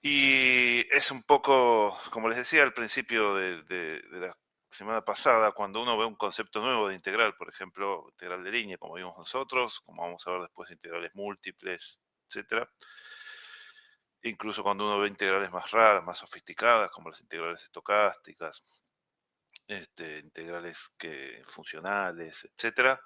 Y es un poco, como les decía al principio de la semana pasada, cuando uno ve un concepto nuevo de integral, por ejemplo, integral de línea, como vimos nosotros, como vamos a ver después integrales múltiples, etcétera. Incluso cuando uno ve integrales más raras, más sofisticadas, como las integrales estocásticas, integrales funcionales, etcétera.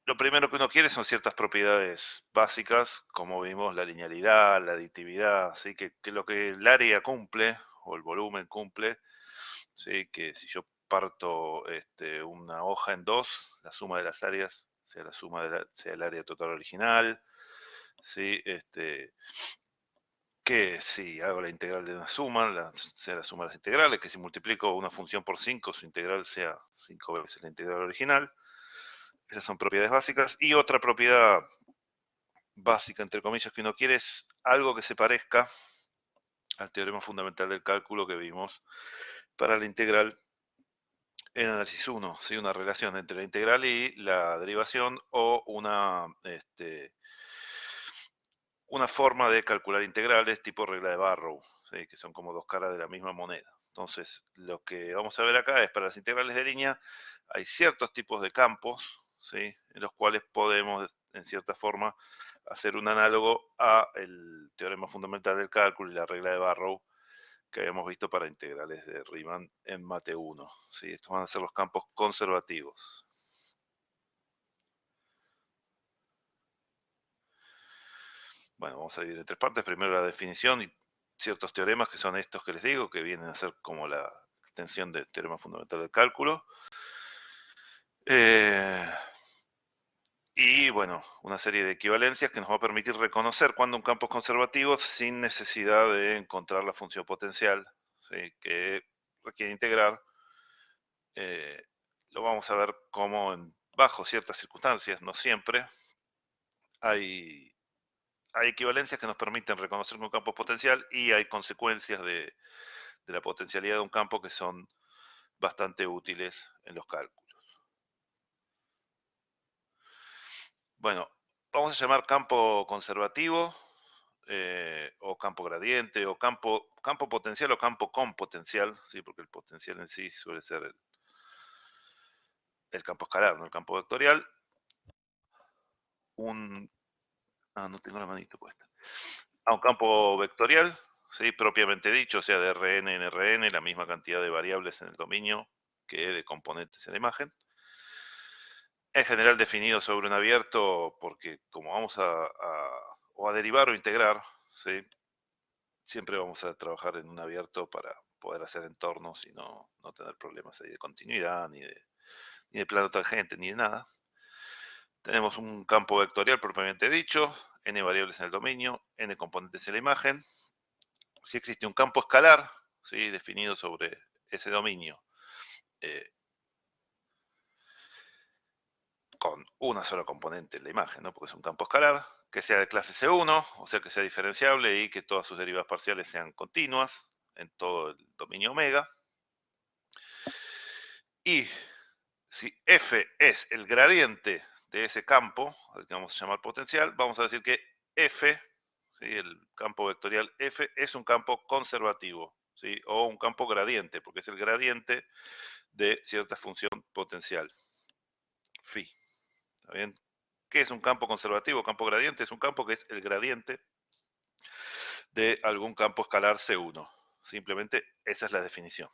Lo primero que uno quiere son ciertas propiedades básicas, como vimos la linealidad, la aditividad, ¿sí? Que lo que el área cumple, o el volumen cumple, ¿sí? Que si yo parto una hoja en dos, la suma de las áreas sea la suma sea el área total original, ¿sí? Que si hago la integral de una suma, sea la suma de las integrales, que si multiplico una función por 5, su integral sea 5 veces la integral original. Esas son propiedades básicas. Y otra propiedad básica, entre comillas, que uno quiere es algo que se parezca al teorema fundamental del cálculo que vimos para la integral en análisis 1, ¿sí? Una relación entre la integral y la derivación o una forma de calcular integrales tipo regla de Barrow, ¿sí? Que son como dos caras de la misma moneda. Entonces, lo que vamos a ver acá es para las integrales de línea, hay ciertos tipos de campos, ¿sí? En los cuales podemos, en cierta forma, hacer un análogo a el teorema fundamental del cálculo y la regla de Barrow que habíamos visto para integrales de Riemann en Mate 1. ¿Sí? Estos van a ser los campos conservativos. Bueno, vamos a dividir en tres partes. Primero la definición y ciertos teoremas que son estos que les digo, que vienen a ser como la extensión del teorema fundamental del cálculo. Eh, y bueno, una serie de equivalencias que nos va a permitir reconocer cuando un campo es conservativo sin necesidad de encontrar la función potencial, ¿sí? Que requiere integrar. Eh, lo vamos a ver como bajo ciertas circunstancias, no siempre, hay, hay equivalencias que nos permiten reconocer que un campo es potencial y hay consecuencias de la potencialidad de un campo que son bastante útiles en los cálculos. Bueno, vamos a llamar campo conservativo o campo gradiente o campo potencial o campo con potencial, ¿sí? Porque el potencial en sí suele ser el campo escalar, no el campo vectorial. No tengo la manito puesta. A un campo vectorial, ¿sí? Propiamente dicho, o sea, de Rn en Rn, la misma cantidad de variables en el dominio que de componentes en la imagen. En general definido sobre un abierto porque como vamos o a derivar o integrar, ¿sí? Siempre vamos a trabajar en un abierto para poder hacer entornos y no tener problemas ahí de continuidad, ni de plano tangente, ni de nada. Tenemos un campo vectorial propiamente dicho, n variables en el dominio, n componentes en la imagen. Si existe un campo escalar, ¿sí? Definido sobre ese dominio, eh, con una sola componente en la imagen, ¿no? Porque es un campo escalar, que sea de clase C1, o sea que sea diferenciable y que todas sus derivas parciales sean continuas en todo el dominio omega. Y si f es el gradiente de ese campo, al que vamos a llamar potencial, vamos a decir que f, ¿sí? El campo vectorial f, es un campo conservativo, ¿sí? O un campo gradiente, porque es el gradiente de cierta función potencial, phi. ¿Está bien? ¿Qué es un campo conservativo? Campo gradiente es un campo que es el gradiente de algún campo escalar C1. Simplemente esa es la definición.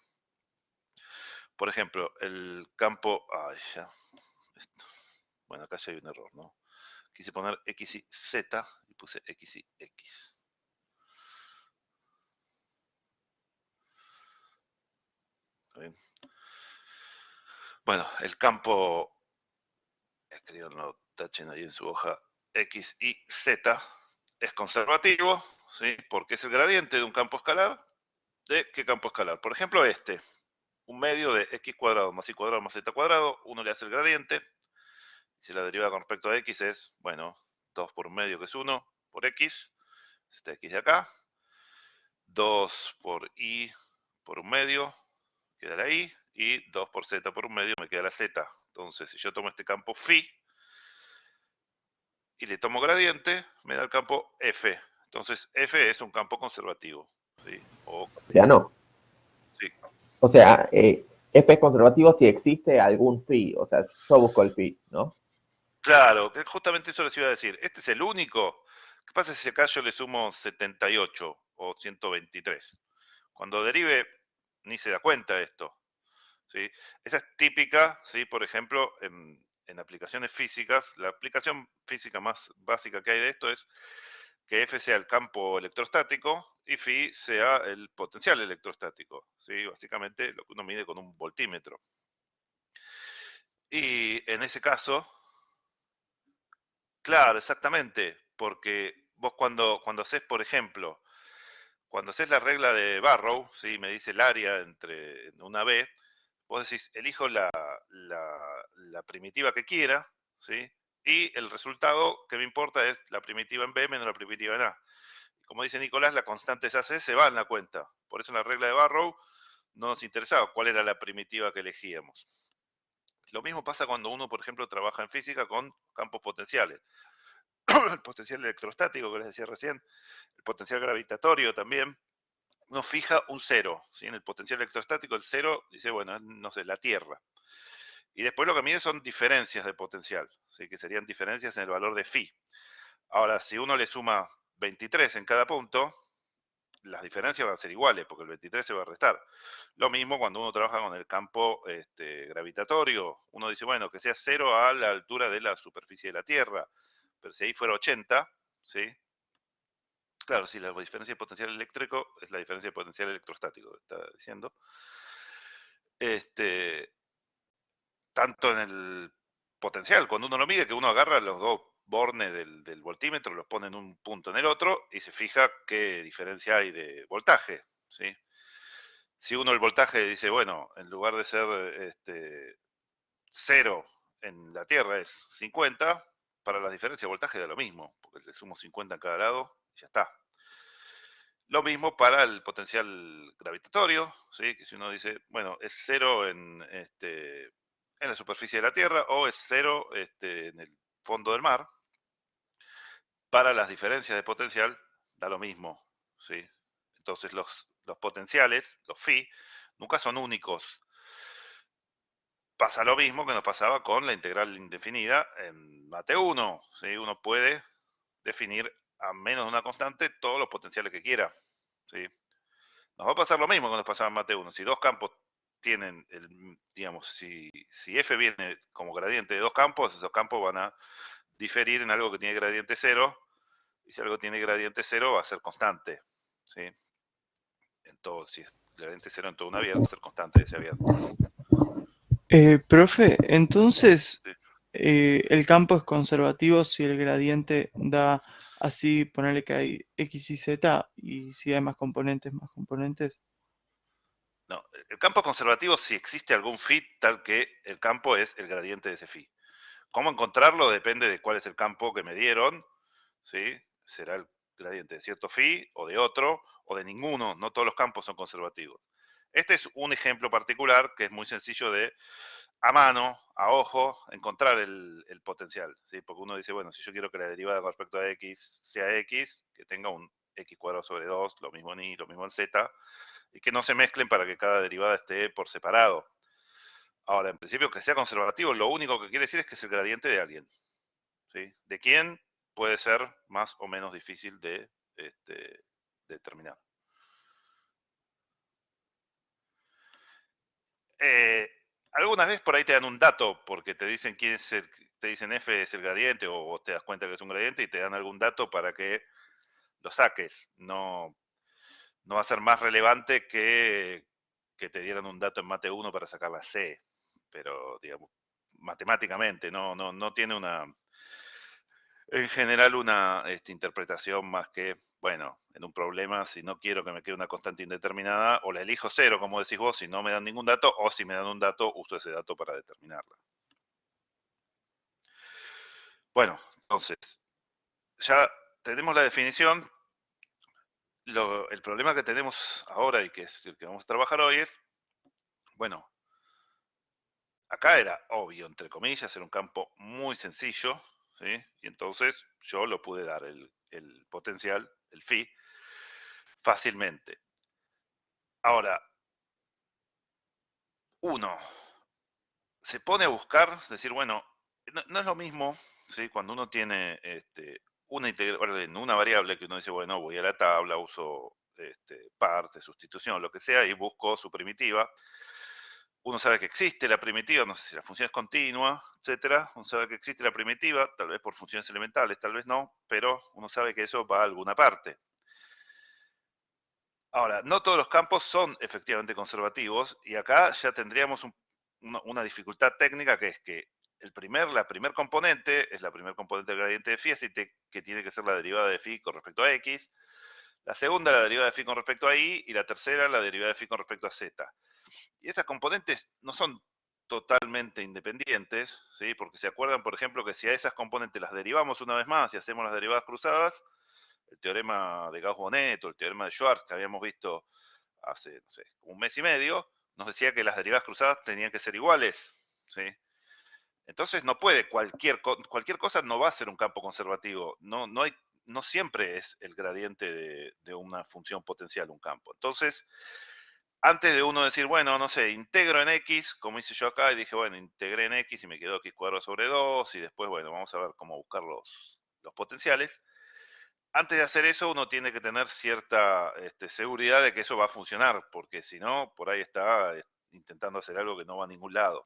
Por ejemplo, el campo... Ay, ya. Bueno, acá ya hay un error, ¿no? Quise poner X y Z y puse X y X. ¿Está bien? Bueno, el campo, escribanlo, tachen ahí en su hoja, X y Z es conservativo, ¿sí? Porque es el gradiente de un campo escalar. ¿De qué campo escalar? Por ejemplo, un medio de x cuadrado más y cuadrado más z cuadrado, uno le hace el gradiente. Si la derivada con respecto a x es, bueno, 2 por un medio que es 1 por x, esta x de acá, 2 por y por un medio, queda la y, y 2 por z por un medio me queda la z. Entonces, si yo tomo este campo phi y le tomo gradiente, me da el campo f. Entonces, F es un campo conservativo, ¿sí? O O sea, no. sí, O sea, F es conservativo si existe algún phi. O sea, yo busco el phi, ¿no? claro, que justamente eso les iba a decir. Este es el único. ¿Qué pasa si acá yo le sumo 78 o 123? Cuando derive, ni se da cuenta de esto, ¿sí? Esa es típica, ¿sí? Por ejemplo, en aplicaciones físicas, la aplicación física más básica que hay de esto es que F sea el campo electrostático y phi sea el potencial electrostático, ¿sí? Básicamente lo que uno mide con un voltímetro. Y en ese caso, claro, exactamente, porque vos cuando haces, por ejemplo, cuando haces la regla de Barrow, ¿sí? Me dice el área entre una B, vos decís, elijo la primitiva que quiera, ¿sí? Y el resultado que me importa es la primitiva en B menos la primitiva en A. Como dice Nicolás, la constante es AC, se va en la cuenta. Por eso en la regla de Barrow no nos interesaba cuál era la primitiva que elegíamos. Lo mismo pasa cuando uno, por ejemplo, trabaja en física con campos potenciales. El potencial electrostático que les decía recién, el potencial gravitatorio también, uno fija un cero, ¿sí? En el potencial electrostático el cero dice, bueno, no sé, la Tierra. Y después lo que mide son diferencias de potencial, ¿sí? Que serían diferencias en el valor de phi. Ahora, si uno le suma 23 en cada punto, las diferencias van a ser iguales, porque el 23 se va a restar. Lo mismo cuando uno trabaja con el campo gravitatorio. Uno dice, bueno, que sea cero a la altura de la superficie de la Tierra. Pero si ahí fuera 80, ¿sí? Claro, sí, la diferencia de potencial eléctrico es la diferencia de potencial electrostático, está diciendo. Este, tanto en el potencial, cuando uno lo mide, que uno agarra los dos bornes del voltímetro, los pone en un punto en el otro y se fija qué diferencia hay de voltaje, ¿sí? Si uno el voltaje dice, bueno, en lugar de ser 0 en la Tierra es 50, para las diferencias de voltaje da lo mismo, porque le sumo 50 en cada lado y ya está. Lo mismo para el potencial gravitatorio, ¿sí? Que si uno dice, bueno, es cero en la superficie de la Tierra o es cero en el fondo del mar, para las diferencias de potencial da lo mismo, ¿sí? Entonces los potenciales, los phi, nunca son únicos. Pasa lo mismo que nos pasaba con la integral indefinida en mate 1, ¿sí? Uno puede definir a menos de una constante todos los potenciales que quiera, ¿sí? Nos va a pasar lo mismo que nos pasaba en mate 1. Si dos campos tienen, digamos, si f viene como gradiente de dos campos, esos campos van a diferir en algo que tiene gradiente cero, y si algo tiene gradiente cero va a ser constante, ¿sí? En todo, si es gradiente cero en todo un abierto, va a ser constante de ese abierto. Profe, entonces ¿Sí? el campo es conservativo si el gradiente da así, ponerle que hay X y Z, y si hay más componentes. No, el campo conservativo si existe algún phi tal que el campo es el gradiente de ese phi. ¿Cómo encontrarlo? Depende de cuál es el campo que me dieron, ¿sí? Será el gradiente de cierto phi o de otro o de ninguno. No todos los campos son conservativos. Este es un ejemplo particular que es muy sencillo de, a mano, a ojo, encontrar el potencial, ¿sí? Porque uno dice, bueno, si yo quiero que la derivada con respecto a x sea x, que tenga un x cuadrado sobre 2, lo mismo en y, lo mismo en z, y que no se mezclen para que cada derivada esté por separado. Ahora, en principio, que sea conservativo, lo único que quiere decir es que es el gradiente de alguien, ¿sí? ¿De quién? Puede ser más o menos difícil de determinar. Eh, algunas veces por ahí te dan un dato, porque te dicen quién es te dicen F es el gradiente, o vos te das cuenta que es un gradiente y te dan algún dato para que lo saques. No, no va a ser más relevante que te dieran un dato en mate 1 para sacar la C, pero digamos, matemáticamente, no tiene en general una interpretación más que, bueno, en un problema, si no quiero que me quede una constante indeterminada, o la elijo cero, como decís vos, si no me dan ningún dato, o si me dan un dato, uso ese dato para determinarla. Bueno, entonces, ya tenemos la definición. El problema que tenemos ahora y que es el que vamos a trabajar hoy es, bueno, acá era obvio, entre comillas, era un campo muy sencillo, ¿sí? Y entonces yo lo pude dar el potencial el phi fácilmente. Ahora, uno se pone a buscar, decir, bueno, no es lo mismo, ¿sí? Cuando uno tiene una variable que uno dice, bueno, voy a la tabla, uso parte, sustitución, lo que sea, y busco su primitiva. Uno sabe que existe la primitiva, no sé si la función es continua, etcétera. Uno sabe que existe la primitiva, tal vez por funciones elementales, tal vez no, pero uno sabe que eso va a alguna parte. Ahora, no todos los campos son efectivamente conservativos, y acá ya tendríamos una dificultad técnica, que es que la primer componente es la primer componente del gradiente de phi, así que tiene que ser la derivada de phi con respecto a x, la segunda la derivada de phi con respecto a y la tercera la derivada de phi con respecto a z. Y esas componentes no son totalmente independientes, ¿sí? Porque se acuerdan, por ejemplo, que si a esas componentes las derivamos una vez más y hacemos las derivadas cruzadas, el teorema de Gauss-Bonnet o el teorema de Schwarz que habíamos visto hace, no sé, un mes y medio, nos decía que las derivadas cruzadas tenían que ser iguales, ¿sí? Entonces no puede, cualquier cosa no va a ser un campo conservativo, no siempre es el gradiente de una función potencial un campo. Entonces, antes de uno decir, bueno, no sé, integro en x, como hice yo acá, y dije, bueno, integré en x y me quedó x cuadrado sobre 2, y después, bueno, vamos a ver cómo buscar los potenciales. Antes de hacer eso, uno tiene que tener cierta seguridad de que eso va a funcionar, porque si no, por ahí está intentando hacer algo que no va a ningún lado.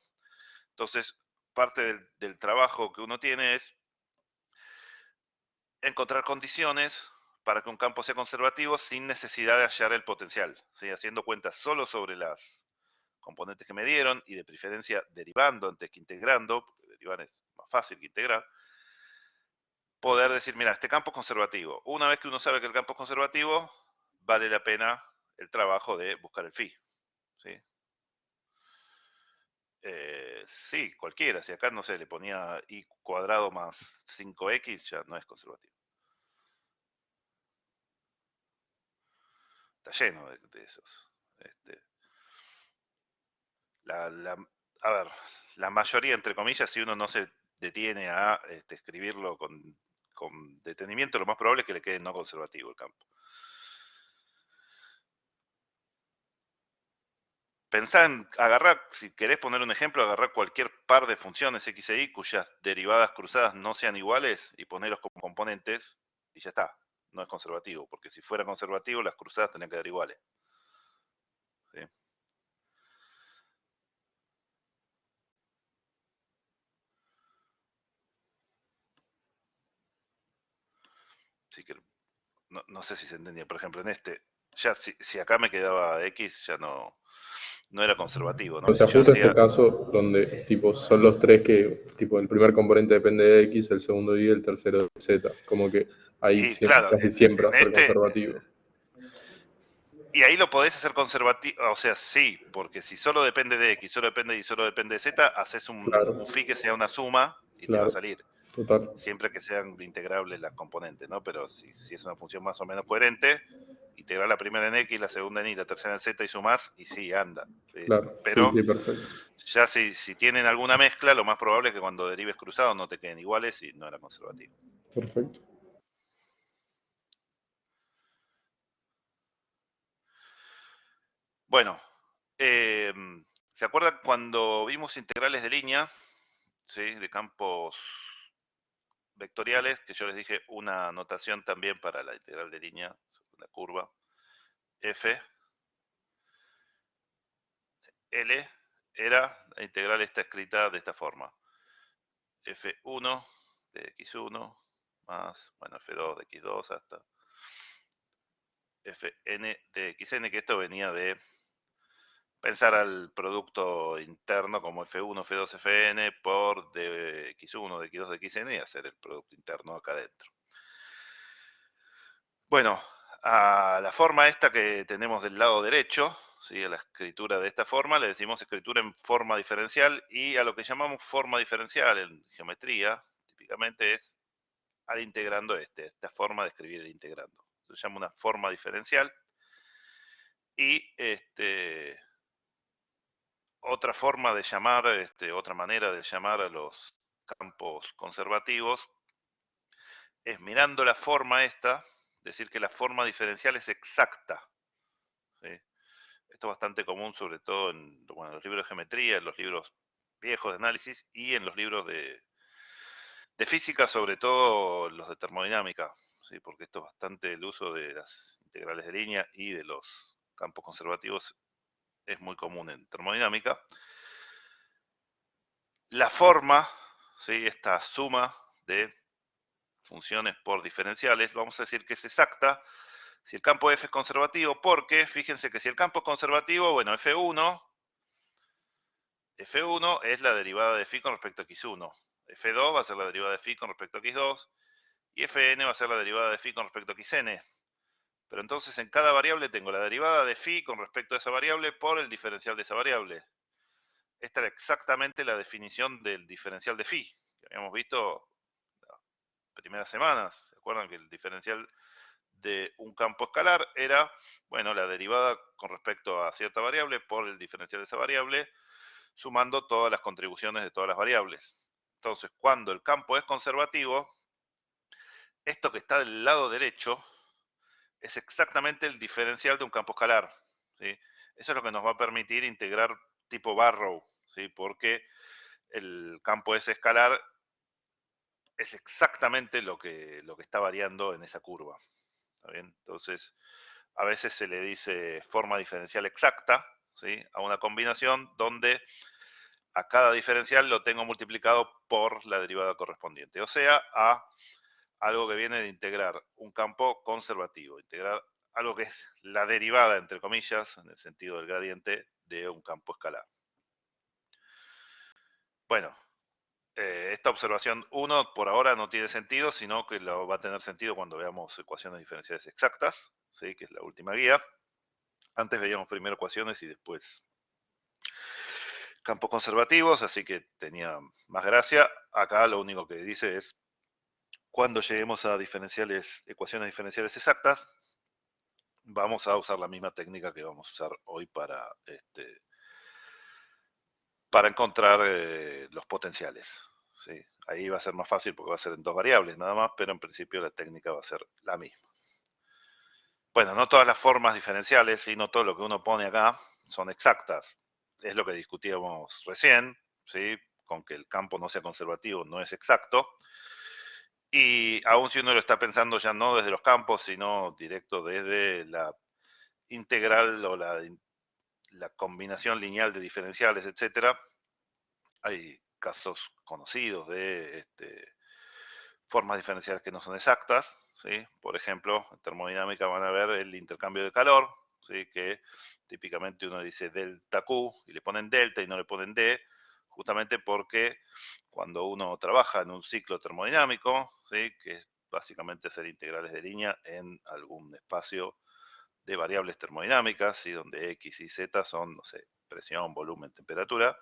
Entonces, parte del trabajo que uno tiene es encontrar condiciones para que un campo sea conservativo sin necesidad de hallar el potencial, ¿sí? Haciendo cuentas solo sobre las componentes que me dieron, y de preferencia derivando antes que integrando, porque derivar es más fácil que integrar. Poder decir, mira, este campo es conservativo. Una vez que uno sabe que el campo es conservativo, vale la pena el trabajo de buscar el phi, ¿sí? Sí, cualquiera. Si acá, no sé, le ponía y cuadrado más 5x, ya no es conservativo. Está lleno de esos. A ver, la mayoría, entre comillas, si uno no se detiene a escribirlo con detenimiento, lo más probable es que le quede no conservativo el campo. Pensá en agarrar, si querés poner un ejemplo, agarrar cualquier par de funciones x e y cuyas derivadas cruzadas no sean iguales y ponerlos como componentes, y ya está. No es conservativo, porque si fuera conservativo, las cruzadas tendrían que dar iguales. ¿Sí? Así que no sé si se entendía. Por ejemplo, en ya si acá me quedaba x, ya no era conservativo, ¿no? O sea, Si yo justo este hacía, caso donde tipo son los tres que tipo el primer componente depende de X, el segundo de Y, el tercero de Z, como que ahí y claro, casi siempre va a en ser conservativo. y ahí lo podés hacer conservativo, o sea, sí, porque si solo depende de X, solo depende de Y, solo depende de Z, haces Claro, un phi que sea una suma y te va a claro, salir, total, siempre que sean integrables las componentes, ¿no? Pero si es una función más o menos coherente, integrar la primera en X, la segunda en Y, la tercera en Z y sumás, y sí, anda. ¿Sí? claro, sí, Pero sí, perfecto. ya si tienen alguna mezcla, lo más probable es que cuando derives cruzados no te queden iguales y no era conservativo. Perfecto. Bueno, ¿se acuerdan cuando vimos integrales de línea, ¿sí? De campos vectoriales, que yo les dije una notación también para la integral de línea, la curva, f, L, la integral está escrita de esta forma, f1 de x1 más, bueno, f2 de x2 hasta fn de xn, que esto venía de pensar al producto interno como f1, f2, fn por dx1, dx2, dxn y hacer el producto interno acá adentro. Bueno, a la forma esta que tenemos del lado derecho, ¿sí? A la escritura de esta forma le decimos escritura en forma diferencial, y a lo que llamamos forma diferencial en geometría, típicamente es al integrando esta forma de escribir el integrando. Se llama una forma diferencial, y otra forma de llamar, otra manera de llamar a los campos conservativos es mirando la forma esta, decir que la forma diferencial es exacta. ¿Sí? Esto es bastante común, sobre todo en los libros de geometría, en los libros viejos de análisis y en los libros de física, sobre todo los de termodinámica, ¿sí? Porque esto es bastante el uso de las integrales de línea y de los campos conservativos es muy común en termodinámica. La forma, ¿sí? Esta suma de funciones por diferenciales, vamos a decir que es exacta si el campo F es conservativo, porque fíjense que si el campo es conservativo, bueno, F1 es la derivada de phi con respecto a x1, F2 va a ser la derivada de phi con respecto a x2, y Fn va a ser la derivada de phi con respecto a xn. Pero entonces en cada variable tengo la derivada de phi con respecto a esa variable por el diferencial de esa variable. Esta era exactamente la definición del diferencial de phi, que habíamos visto las primeras semanas. ¿Se acuerdan que el diferencial de un campo escalar era, bueno, la derivada con respecto a cierta variable por el diferencial de esa variable, sumando todas las contribuciones de todas las variables? Entonces, cuando el campo es conservativo, esto que está del lado derecho es exactamente el diferencial de un campo escalar, ¿sí? Eso es lo que nos va a permitir integrar tipo Barrow, ¿sí? Porque el campo es escalar, es exactamente lo que está variando en esa curva. ¿Está bien? Entonces, a veces se le dice forma diferencial exacta, ¿sí? A una combinación donde a cada diferencial lo tengo multiplicado por la derivada correspondiente. O sea, a algo que viene de integrar un campo conservativo, integrar algo que es la derivada, entre comillas, en el sentido del gradiente, de un campo escalar. Bueno, esta observación 1 por ahora no tiene sentido, sino que lo va a tener sentido cuando veamos ecuaciones diferenciales exactas, ¿sí? Que es la última guía. Antes veíamos primero ecuaciones y después campos conservativos, así que tenía más gracia. Acá lo único que dice es cuando lleguemos a ecuaciones diferenciales exactas, vamos a usar la misma técnica que vamos a usar hoy para encontrar los potenciales, ¿sí? Ahí va a ser más fácil porque va a ser en dos variables nada más, pero en principio la técnica va a ser la misma. Bueno, no todas las formas diferenciales y no todo lo que uno pone acá son exactas. Es lo que discutíamos recién, ¿sí? Con que el campo no sea conservativo no es exacto. Y aún si uno lo está pensando ya no desde los campos, sino directo desde la integral o la combinación lineal de diferenciales, etcétera, hay casos conocidos de formas diferenciales que no son exactas, ¿sí? Por ejemplo, en termodinámica van a ver el intercambio de calor, ¿sí? Que típicamente uno dice delta Q y le ponen delta y no le ponen D, justamente porque cuando uno trabaja en un ciclo termodinámico, ¿sí? Que es básicamente hacer integrales de línea en algún espacio de variables termodinámicas, ¿sí? Donde X y Z son, no sé, presión, volumen, temperatura.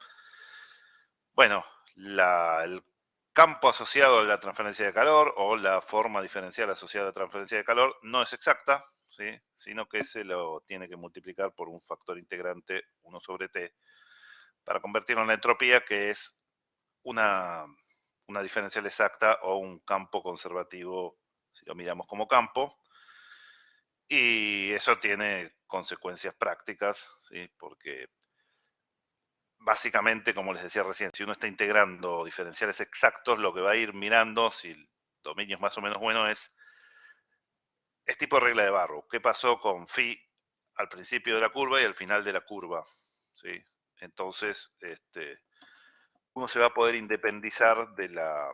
Bueno, el campo asociado a la transferencia de calor o la forma diferencial asociada a la transferencia de calor no es exacta, ¿sí? Sino que se lo tiene que multiplicar por un factor integrante 1 sobre T para convertirlo en la entropía, que es una diferencial exacta o un campo conservativo, si lo miramos como campo. Y eso tiene consecuencias prácticas, ¿sí? Porque básicamente, como les decía recién, si uno está integrando diferenciales exactos, lo que va a ir mirando, si el dominio es más o menos bueno, es tipo de regla de Barrow. ¿Qué pasó con phi al principio de la curva y al final de la curva? ¿Sí? Entonces, uno se va a poder independizar de la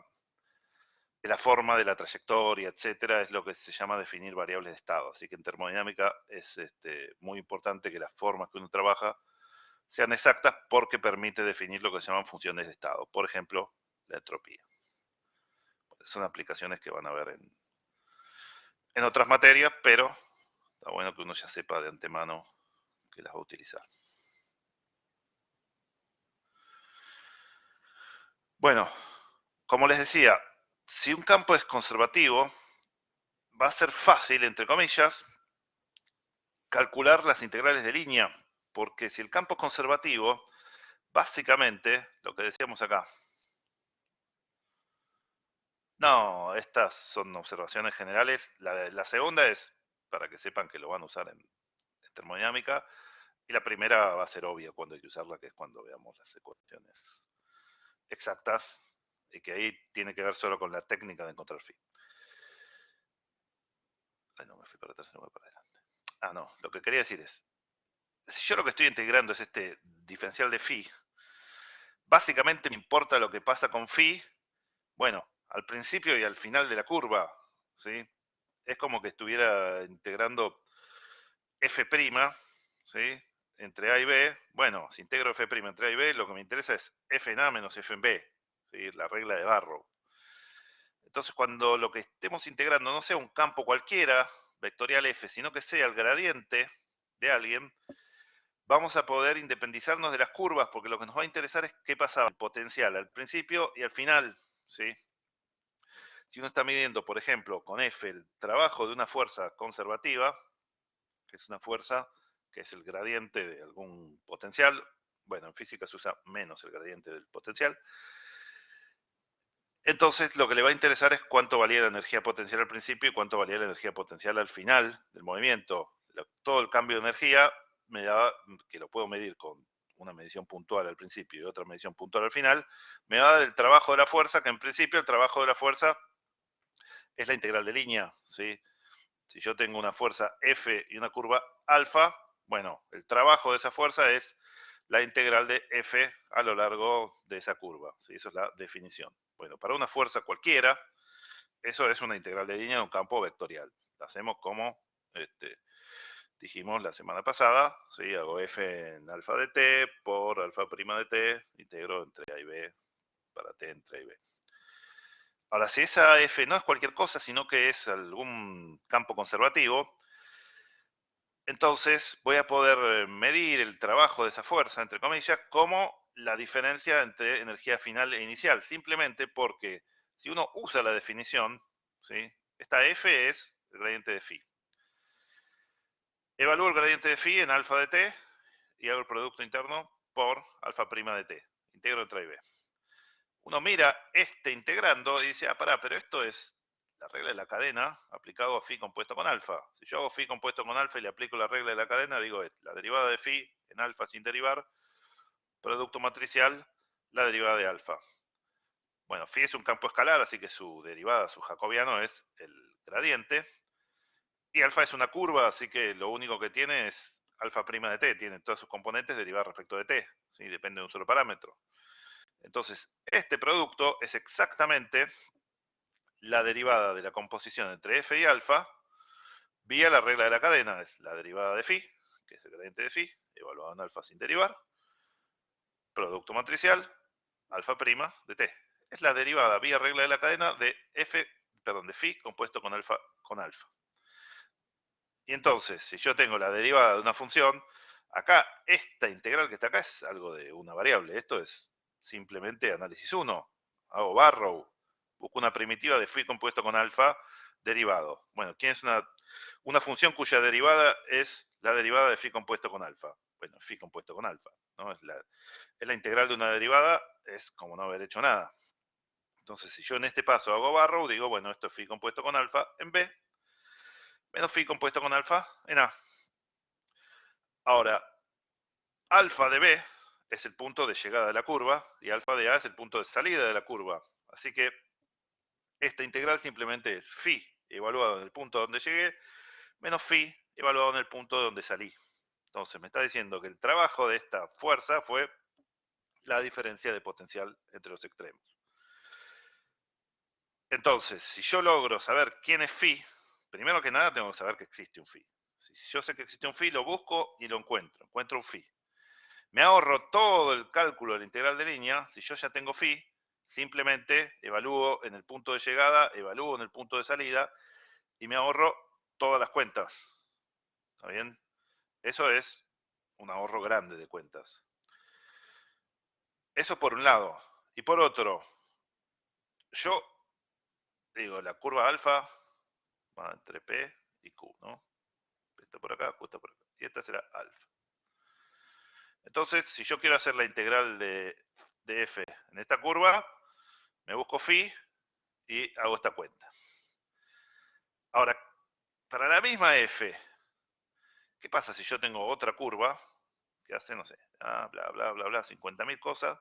forma, de la trayectoria, etcétera, es lo que se llama definir variables de estado. Así que en termodinámica es muy importante que las formas que uno trabaja sean exactas porque permite definir lo que se llaman funciones de estado. Por ejemplo, la entropía. Son aplicaciones que van a ver en otras materias, pero está bueno que uno ya sepa de antemano que las va a utilizar. Bueno, como les decía, si un campo es conservativo, va a ser fácil, entre comillas, calcular las integrales de línea, porque si el campo es conservativo, básicamente, lo que decíamos acá, No, estas son observaciones generales. La segunda es para que sepan que lo van a usar en termodinámica. Y la primera va a ser obvia cuando hay que usarla, que es cuando veamos las ecuaciones exactas. Y que ahí tiene que ver solo con la técnica de encontrar phi. Ay, no, me fui para atrás, no voy para adelante. Ah, no, lo que quería decir es, si yo lo que estoy integrando es este diferencial de phi, básicamente me importa lo que pasa con phi, bueno, al principio y al final de la curva, ¿sí? Es como que estuviera integrando f', ¿sí? Entre A y B. Bueno, si integro f' entre A y B, lo que me interesa es f en A menos f en B, ¿sí? La regla de Barrow. Entonces, cuando lo que estemos integrando no sea un campo cualquiera, vectorial f, sino que sea el gradiente de alguien, vamos a poder independizarnos de las curvas, porque lo que nos va a interesar es qué pasaba el potencial al principio y al final, ¿sí? Si uno está midiendo, por ejemplo, con F el trabajo de una fuerza conservativa, que es una fuerza que es el gradiente de algún potencial, bueno, en física se usa menos el gradiente del potencial, entonces lo que le va a interesar es cuánto valía la energía potencial al principio y cuánto valía la energía potencial al final del movimiento. Todo el cambio de energía me da, que lo puedo medir con una medición puntual al principio y otra medición puntual al final, me va a dar el trabajo de la fuerza, que en principio el trabajo de la fuerza es la integral de línea, ¿sí? Si yo tengo una fuerza F y una curva alfa, bueno, el trabajo de esa fuerza es la integral de F a lo largo de esa curva, ¿sí? Eso es la definición. Bueno, para una fuerza cualquiera, eso es una integral de línea de un campo vectorial. La hacemos como dijimos la semana pasada, ¿sí? Hago F en alfa de t por alfa prima de t, integro entre A y B para t entre A y B. Ahora, si esa F no es cualquier cosa, sino que es algún campo conservativo, entonces voy a poder medir el trabajo de esa fuerza, entre comillas, como la diferencia entre energía final e inicial, simplemente porque si uno usa la definición, ¿sí? Esta F es el gradiente de phi. Evalúo el gradiente de phi en alfa de t y hago el producto interno por alfa prima de t. Integro entre A y B. Uno mira integrando y dice, ah, pará, pero esto es la regla de la cadena aplicado a phi compuesto con alfa. Si yo hago phi compuesto con alfa y le aplico la regla de la cadena, digo, la derivada de phi en alfa sin derivar, producto matricial, la derivada de alfa. Bueno, phi es un campo escalar, así que su derivada, su jacobiano, es el gradiente. Y alfa es una curva, así que lo único que tiene es alfa prima de t, tiene todos sus componentes derivados respecto de t, ¿sí? Depende de un solo parámetro. Entonces, este producto es exactamente la derivada de la composición entre f y alfa vía la regla de la cadena. Es la derivada de phi, que es el gradiente de phi, evaluado en alfa sin derivar, producto matricial, alfa prima de t. Es la derivada vía regla de la cadena de de phi compuesto con alfa con alfa. Y entonces, si yo tengo la derivada de una función, acá esta integral que está acá es algo de una variable. Esto es simplemente análisis 1. Hago Barrow, busco una primitiva de phi compuesto con alfa derivado. Bueno, ¿quién es una función cuya derivada es la derivada de phi compuesto con alfa? Bueno, phi compuesto con alfa, ¿no? Es la integral de una derivada, es como no haber hecho nada. Entonces, si yo en este paso hago Barrow, digo, bueno, esto es phi compuesto con alfa en B, menos phi compuesto con alfa en A. Ahora, alfa de B es el punto de llegada de la curva y alfa de A es el punto de salida de la curva. Así que esta integral simplemente es phi evaluado en el punto donde llegué menos phi evaluado en el punto donde salí. Entonces me está diciendo que el trabajo de esta fuerza fue la diferencia de potencial entre los extremos. Entonces, si yo logro saber quién es phi, primero que nada tengo que saber que existe un phi. Si yo sé que existe un phi, lo busco y lo encuentro. Encuentro un phi. Me ahorro todo el cálculo de la integral de línea. Si yo ya tengo phi, simplemente evalúo en el punto de llegada, evalúo en el punto de salida y me ahorro todas las cuentas. ¿Está bien? Eso es un ahorro grande de cuentas. Eso por un lado. Y por otro, yo digo, la curva alfa va entre P y Q, ¿no? P está por acá, Q está por acá. Y esta será alfa. Entonces, si yo quiero hacer la integral de f en esta curva, me busco phi y hago esta cuenta. Ahora, para la misma f, ¿qué pasa si yo tengo otra curva que hace, no sé, bla, bla, bla, bla, 50.000 cosas,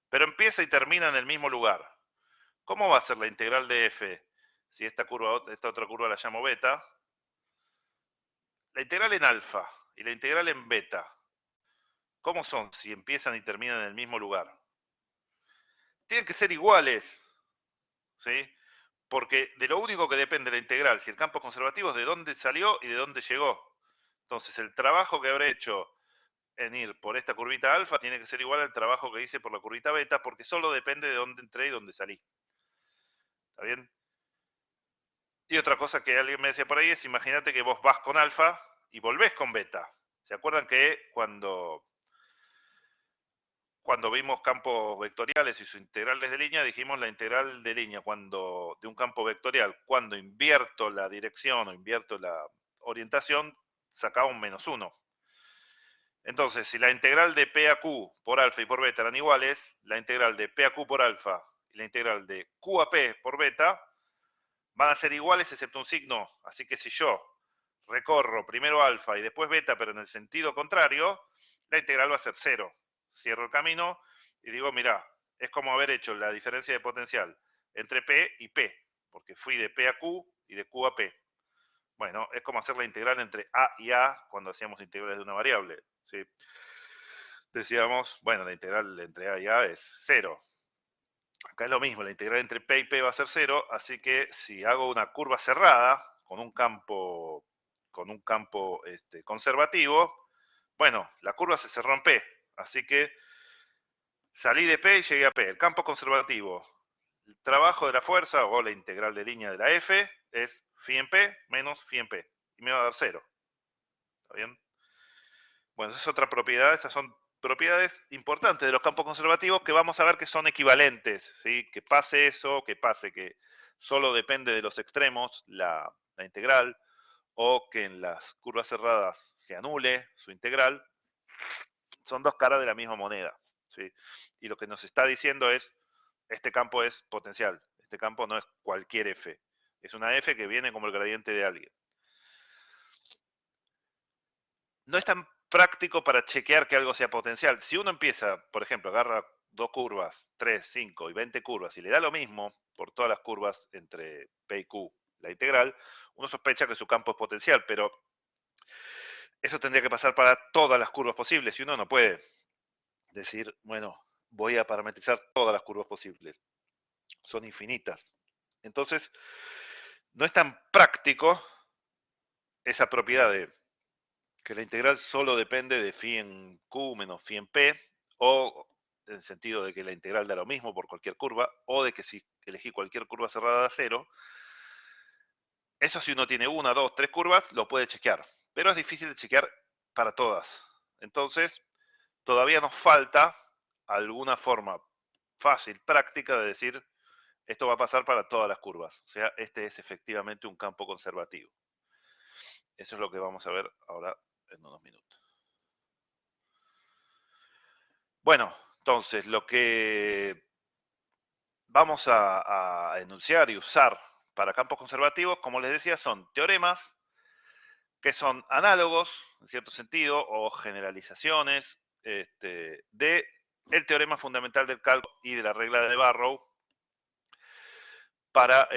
pero empieza y termina en el mismo lugar? ¿Cómo va a ser la integral de f si esta otra curva la llamo beta? La integral en alfa y la integral en beta, ¿cómo son si empiezan y terminan en el mismo lugar? Tienen que ser iguales, ¿sí? Porque de lo único que depende la integral, si el campo es conservativo, es de dónde salió y de dónde llegó. Entonces, el trabajo que habré hecho en ir por esta curvita alfa tiene que ser igual al trabajo que hice por la curvita beta, porque solo depende de dónde entré y dónde salí. ¿Está bien? Y otra cosa que alguien me decía por ahí es, imagínate que vos vas con alfa y volvés con beta. ¿Se acuerdan que cuando vimos campos vectoriales y sus integrales de línea, dijimos la integral de línea de un campo vectorial, cuando invierto la dirección o invierto la orientación, sacaba un -1. Entonces, si la integral de P a Q por alfa y por beta eran iguales, la integral de P a Q por alfa y la integral de Q a P por beta van a ser iguales excepto un signo. Así que si yo recorro primero alfa y después beta, pero en el sentido contrario, la integral va a ser 0. Cierro el camino y digo, mira, es como haber hecho la diferencia de potencial entre P y P, porque fui de P a Q y de Q a P. Bueno, es como hacer la integral entre A y A cuando hacíamos integrales de una variable, ¿sí? Decíamos, bueno, la integral entre A y A es 0. Acá es lo mismo, la integral entre P y P va a ser 0, así que si hago una curva cerrada con un campo conservativo, bueno, la curva se cerró en P, así que salí de P y llegué a P. El campo conservativo, el trabajo de la fuerza o la integral de línea de la F es phi en P menos phi en P, y me va a dar 0. ¿Está bien? Bueno, esa es otra propiedad, estas son propiedades importantes de los campos conservativos que vamos a ver que son equivalentes, ¿sí? Que pase eso, que pase que solo depende de los extremos la integral, o que en las curvas cerradas se anule su integral, son dos caras de la misma moneda, ¿sí? Y lo que nos está diciendo es, este campo es potencial, este campo no es cualquier f, es una f que viene como el gradiente de alguien. No es tan práctico para chequear que algo sea potencial. Si uno empieza, por ejemplo, agarra 2 curvas, 3, 5 y 20 curvas y le da lo mismo por todas las curvas entre P y Q, la integral, uno sospecha que su campo es potencial, pero eso tendría que pasar para todas las curvas posibles y uno no puede decir, bueno, voy a parametrizar todas las curvas posibles. Son infinitas. Entonces, no es tan práctico esa propiedad de que la integral solo depende de phi en Q menos phi en P, o en el sentido de que la integral da lo mismo por cualquier curva, o de que si elegí cualquier curva cerrada a 0, eso si uno tiene 1, 2, 3 curvas, lo puede chequear, pero es difícil de chequear para todas. Entonces, todavía nos falta alguna forma fácil, práctica de decir, esto va a pasar para todas las curvas. O sea, este es efectivamente un campo conservativo. Eso es lo que vamos a ver ahora en unos minutos. Bueno, entonces lo que vamos a enunciar y usar para campos conservativos, como les decía, son teoremas que son análogos, en cierto sentido, o generalizaciones de el teorema fundamental del cálculo y de la regla de Barrow para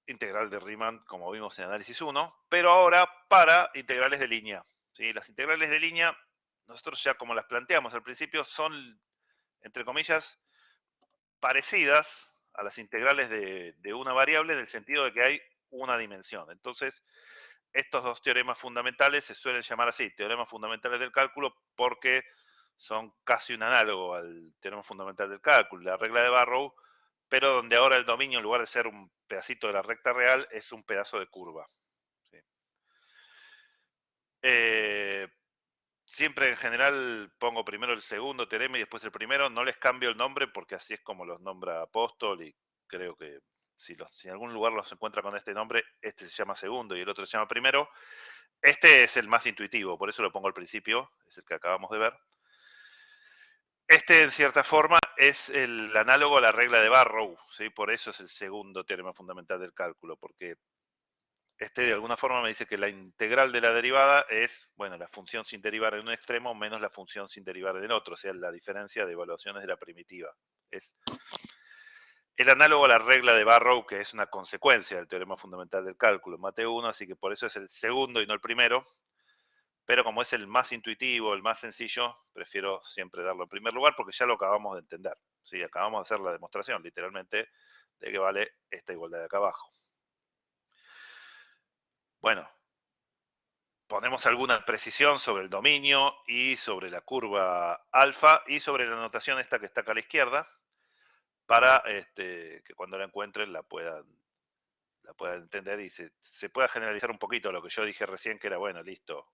integral de Riemann, como vimos en análisis 1, pero ahora para integrales de línea. ¿Sí? Las integrales de línea, nosotros ya como las planteamos al principio, son, entre comillas, parecidas a las integrales de una variable en el sentido de que hay una dimensión. Entonces, estos dos teoremas fundamentales se suelen llamar así, teoremas fundamentales del cálculo, porque son casi un análogo al teorema fundamental del cálculo, la regla de Barrow, pero donde ahora el dominio, en lugar de ser un pedacito de la recta real, es un pedazo de curva. ¿Sí? Siempre en general pongo primero el segundo teorema y después el primero, no les cambio el nombre porque así es como los nombra Apóstol y creo que si en algún lugar los encuentra con este nombre, este se llama segundo y el otro se llama primero. Este es el más intuitivo, por eso lo pongo al principio, es el que acabamos de ver. Este, en cierta forma, es el análogo a la regla de Barrow, ¿sí? Por eso es el segundo teorema fundamental del cálculo, porque este de alguna forma me dice que la integral de la derivada es, bueno, la función sin derivar en un extremo menos la función sin derivar en el otro, o sea, la diferencia de evaluaciones de la primitiva. Es el análogo a la regla de Barrow, que es una consecuencia del teorema fundamental del cálculo, Mate 1, así que por eso es el segundo y no el primero, pero como es el más intuitivo, el más sencillo, prefiero siempre darlo en primer lugar porque ya lo acabamos de entender. ¿Sí? Acabamos de hacer la demostración, literalmente, de que vale esta igualdad de acá abajo. Bueno, ponemos alguna precisión sobre el dominio y sobre la curva alfa y sobre la notación esta que está acá a la izquierda para que cuando la encuentren la puedan entender y se pueda generalizar un poquito lo que yo dije recién, que era, bueno, listo,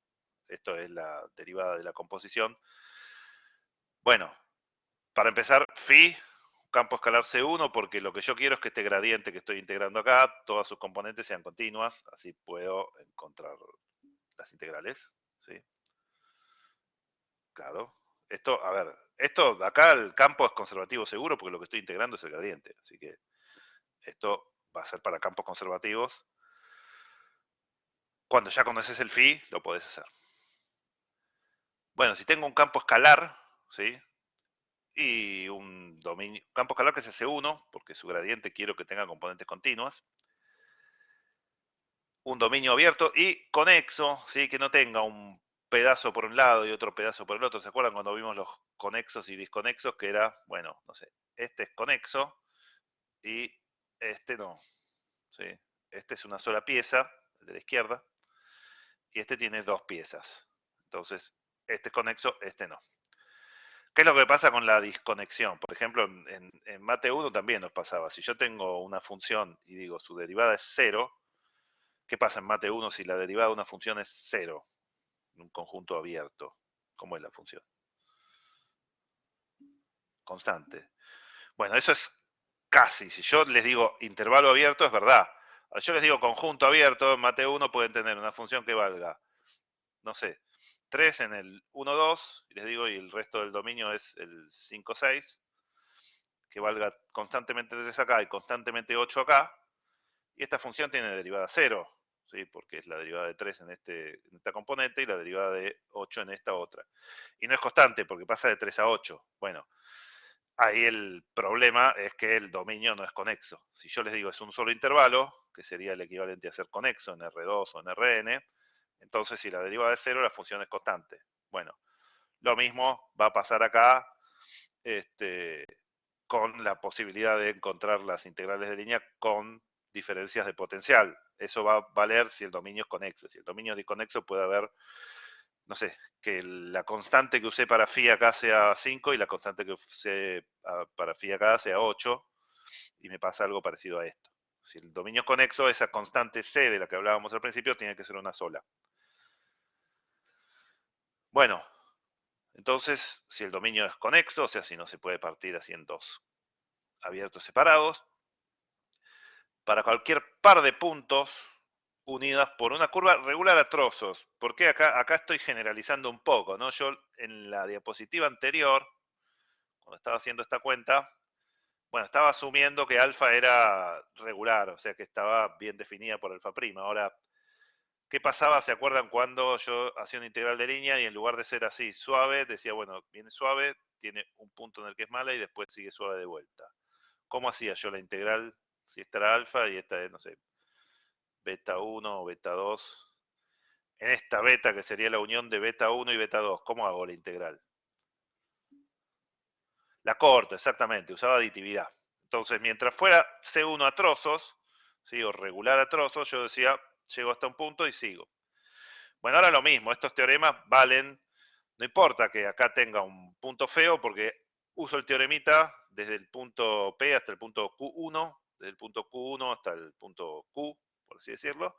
esto es la derivada de la composición. Bueno, para empezar, phi, campo escalar C1, porque lo que yo quiero es que este gradiente que estoy integrando acá, todas sus componentes sean continuas, así puedo encontrar las integrales, ¿sí? Claro. Esto, a ver, esto de acá el campo es conservativo seguro porque lo que estoy integrando es el gradiente, así que esto va a ser para campos conservativos. Cuando ya conoces el phi, lo podés hacer. Bueno, si tengo un campo escalar, ¿sí? Y un dominio, campo escalar que es S1, porque su gradiente quiero que tenga componentes continuas. Un dominio abierto y conexo, ¿sí? Que no tenga un pedazo por un lado y otro pedazo por el otro. ¿Se acuerdan cuando vimos los conexos y disconexos? Que era, bueno, no sé, este es conexo y este no. ¿Sí? Este es una sola pieza, el de la izquierda, y este tiene dos piezas. Entonces, este es conexo, este no. ¿Qué es lo que pasa con la disconexión? Por ejemplo, en Mate 1 también nos pasaba. Si yo tengo una función y digo su derivada es 0, ¿qué pasa en Mate 1 si la derivada de una función es 0? En un conjunto abierto. ¿Cómo es la función? Constante. Bueno, eso es casi. Si yo les digo intervalo abierto, es verdad. Si yo les digo conjunto abierto, en Mate 1 pueden tener una función que valga, no sé, 3 en el 1, 2, y les digo, y el resto del dominio es el 5, 6, que valga constantemente 3 acá y constantemente 8 acá, y esta función tiene derivada 0, ¿sí? Porque es la derivada de 3 en esta componente y la derivada de 8 en esta otra. Y no es constante porque pasa de 3 a 8. Bueno, ahí el problema es que el dominio no es conexo. Si yo les digo es un solo intervalo, que sería el equivalente a ser conexo en R2 o en Rn, entonces si la derivada es 0, la función es constante. Bueno, lo mismo va a pasar acá con la posibilidad de encontrar las integrales de línea con diferencias de potencial. Eso va a valer si el dominio es conexo. Si el dominio es disconexo puede haber, no sé, que la constante que usé para phi acá sea 5 y la constante que usé para phi acá sea 8 y me pasa algo parecido a esto. Si el dominio es conexo, esa constante c de la que hablábamos al principio tiene que ser una sola. Bueno, entonces, si el dominio es conexo, o sea, si no se puede partir así en dos abiertos separados, para cualquier par de puntos unidas por una curva regular a trozos. Porque acá estoy generalizando un poco, ¿no? Yo en la diapositiva anterior, cuando estaba haciendo esta cuenta, bueno, estaba asumiendo que alfa era regular, o sea que estaba bien definida por alfa prima. Ahora, ¿qué pasaba? ¿Se acuerdan cuando yo hacía una integral de línea y en lugar de ser así suave, decía, bueno, viene suave, tiene un punto en el que es mala y después sigue suave de vuelta? ¿Cómo hacía yo la integral si esta era alfa y esta es, no sé, beta 1 o beta 2? En esta beta, que sería la unión de beta 1 y beta 2, ¿cómo hago la integral? La corto, exactamente, usaba aditividad. Entonces, mientras fuera C1 a trozos, ¿sí? O regular a trozos, yo decía, llego hasta un punto y sigo. Bueno, ahora lo mismo, estos teoremas valen, no importa que acá tenga un punto feo, porque uso el teoremita desde el punto P hasta el punto Q1, desde el punto Q1 hasta el punto Q, por así decirlo.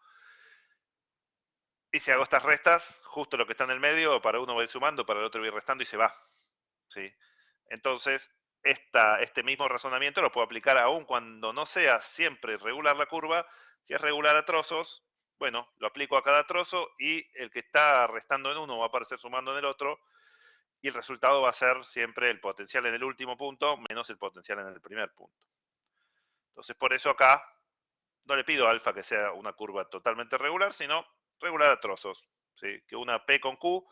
Y si hago estas restas, justo lo que está en el medio, para uno va a ir sumando, para el otro va a ir restando y se va. ¿Sí? Entonces, este mismo razonamiento lo puedo aplicar aún cuando no sea siempre regular la curva. Si es regular a trozos, bueno, lo aplico a cada trozo y el que está restando en uno va a aparecer sumando en el otro. y el resultado va a ser siempre el potencial en el último punto menos el potencial en el primer punto. Entonces, por eso acá no le pido a alfa que sea una curva totalmente regular, sino regular a trozos, ¿sí? Que una P con Q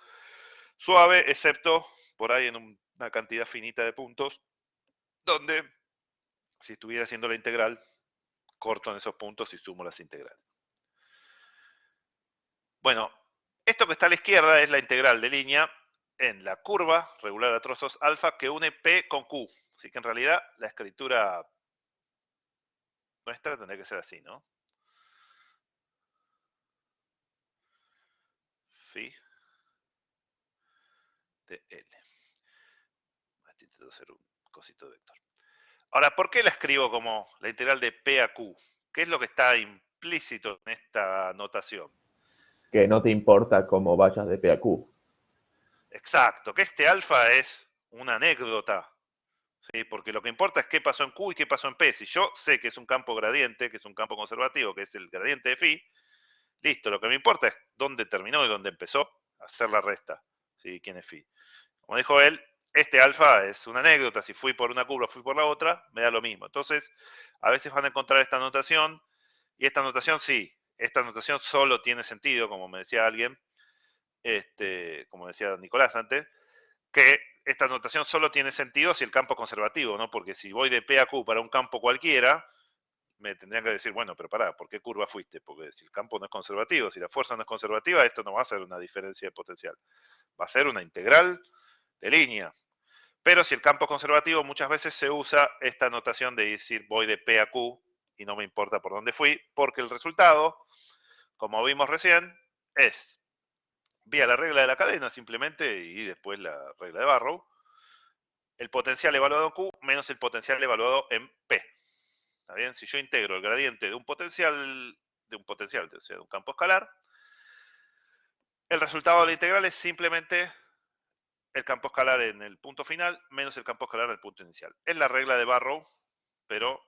suave, excepto por ahí en una cantidad finita de puntos, donde si estuviera haciendo la integral, corto en esos puntos y sumo las integrales. Bueno, esto que está a la izquierda es la integral de línea en la curva regular a trozos alfa que une P con Q. Así que en realidad la escritura nuestra tendría que ser así, ¿no? Phi de L. Intento hacer un cosito de vector. Ahora, ¿por qué la escribo como la integral de P a Q? ¿Qué es lo que está implícito en esta notación? Que no te importa cómo vayas de P a Q. Exacto, que este alfa es una anécdota, ¿sí? Porque lo que importa es qué pasó en Q y qué pasó en P. Si yo sé que es un campo gradiente, que es un campo conservativo, que es el gradiente de phi, listo, lo que me importa es dónde terminó y dónde empezó a hacer la resta, ¿sí? ¿Quién es phi? Como dijo él, este alfa es una anécdota, si fui por una curva o fui por la otra, me da lo mismo. Entonces, a veces van a encontrar esta notación, y esta notación sí, esta notación solo tiene sentido, como me decía alguien, como decía Nicolás antes, que esta notación solo tiene sentido si el campo es conservativo, ¿no? Porque si voy de P a Q para un campo cualquiera, me tendrían que decir, bueno, pero pará, ¿por qué curva fuiste? Porque si el campo no es conservativo, si la fuerza no es conservativa, esto no va a ser una diferencia de potencial. Va a ser una integral de línea. Pero si el campo es conservativo, muchas veces se usa esta notación de decir voy de P a Q y no me importa por dónde fui, porque el resultado, como vimos recién, es vía la regla de la cadena simplemente y después la regla de Barrow, el potencial evaluado en Q menos el potencial evaluado en P. ¿Está bien? Si yo integro el gradiente de un potencial, o sea, de un campo escalar, el resultado de la integral es simplemente el campo escalar en el punto final menos el campo escalar en el punto inicial. Es la regla de Barrow, pero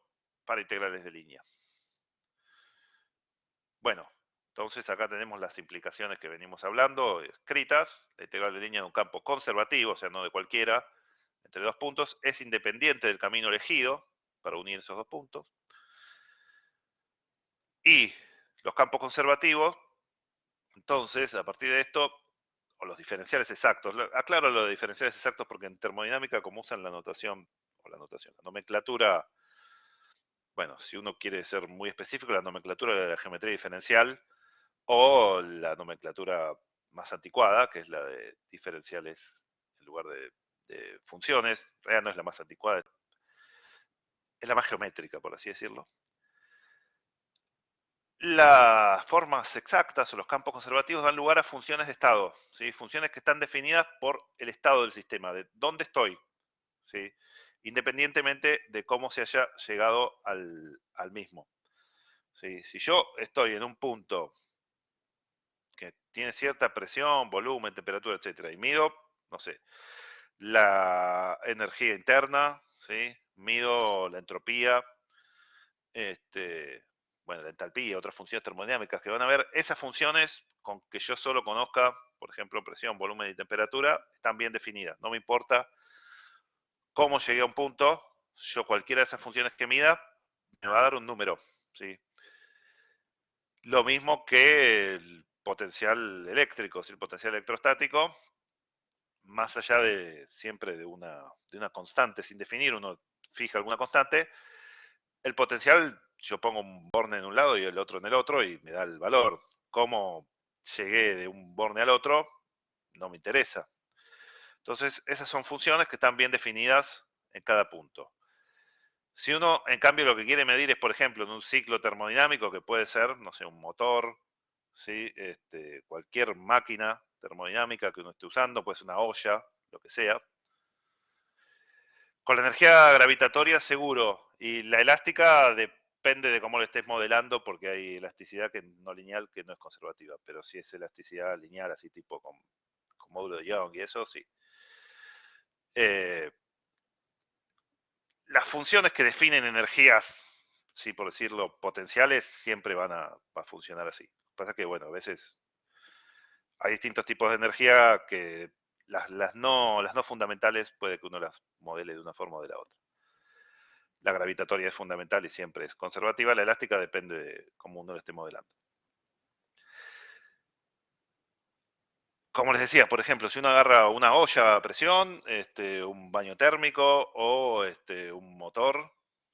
para integrales de línea. Bueno, entonces acá tenemos las implicaciones que venimos hablando, escritas. La integral de línea de un campo conservativo, o sea, no de cualquiera, entre dos puntos, es independiente del camino elegido para unir esos dos puntos. Y los campos conservativos, entonces, a partir de esto, o los diferenciales exactos, aclaro lo de diferenciales exactos porque en termodinámica, como usan la notación, la nomenclatura, bueno, si uno quiere ser muy específico, la nomenclatura de la geometría diferencial o la nomenclatura más anticuada, que es la de diferenciales en lugar de funciones, en realidad no es la más anticuada, es la más geométrica, por así decirlo. Las formas exactas o los campos conservativos dan lugar a funciones de estado, ¿sí? Funciones que están definidas por el estado del sistema, de dónde estoy, ¿sí? Independientemente de cómo se haya llegado al mismo. ¿Sí? Si yo estoy en un punto que tiene cierta presión, volumen, temperatura, etcétera, y mido, no sé, la energía interna, ¿sí? Mido la entropía, bueno, la entalpía, otras funciones termodinámicas que van a ver, esas funciones con que yo solo conozca, por ejemplo, presión, volumen y temperatura, están bien definidas. No me importa cómo llegué a un punto, yo cualquiera de esas funciones que mida me va a dar un número, ¿sí? Lo mismo que el potencial eléctrico, el potencial electrostático, más allá de siempre de una constante sin definir, uno fija alguna constante, el potencial, yo pongo un borne en un lado y el otro en el otro y me da el valor. Cómo llegué de un borne al otro, no me interesa. Entonces, esas son funciones que están bien definidas en cada punto. Si uno, en cambio, lo que quiere medir es, por ejemplo, en un ciclo termodinámico, que puede ser, no sé, un motor, ¿sí? Cualquier máquina termodinámica que uno esté usando, puede ser una olla, lo que sea. Con la energía gravitatoria seguro, y la elástica depende de cómo lo estés modelando, porque hay elasticidad que no lineal que no es conservativa, pero si es elasticidad lineal, así tipo con módulo de Young y eso, sí. Las funciones que definen energías, sí, por decirlo, potenciales, siempre van a funcionar así. Lo que pasa es que, bueno, a veces hay distintos tipos de energía que las no fundamentales puede que uno las modele de una forma o de la otra. La gravitatoria es fundamental y siempre es conservativa. La elástica depende de cómo uno lo esté modelando. Como les decía, por ejemplo, si uno agarra una olla a presión, un baño térmico o un motor,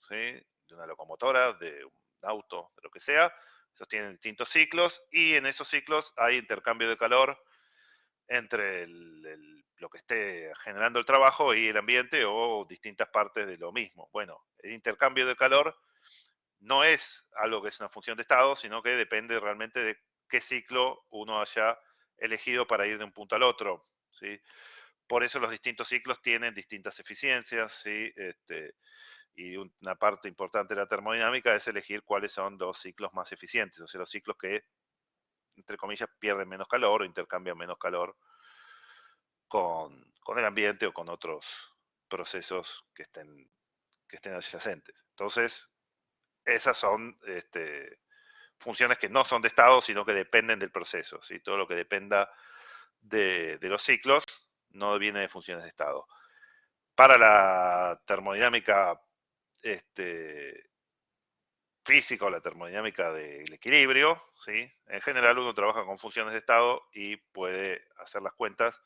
¿sí? De una locomotora, de un auto, de lo que sea, esos tienen distintos ciclos y en esos ciclos hay intercambio de calor entre lo que esté generando el trabajo y el ambiente o distintas partes de lo mismo. Bueno, el intercambio de calor no es algo que es una función de estado, sino que depende realmente de qué ciclo uno haya elegido para ir de un punto al otro, ¿sí? Por eso los distintos ciclos tienen distintas eficiencias, ¿sí? Y una parte importante de la termodinámica es elegir cuáles son los ciclos más eficientes, o sea, los ciclos que, entre comillas, pierden menos calor o intercambian menos calor con el ambiente o con otros procesos que estén adyacentes. Entonces, esas son funciones que no son de estado, sino que dependen del proceso, ¿sí? Todo lo que dependa de los ciclos no viene de funciones de estado. Para la termodinámica física o la termodinámica del equilibrio, ¿sí? En general uno trabaja con funciones de estado y puede hacer las cuentas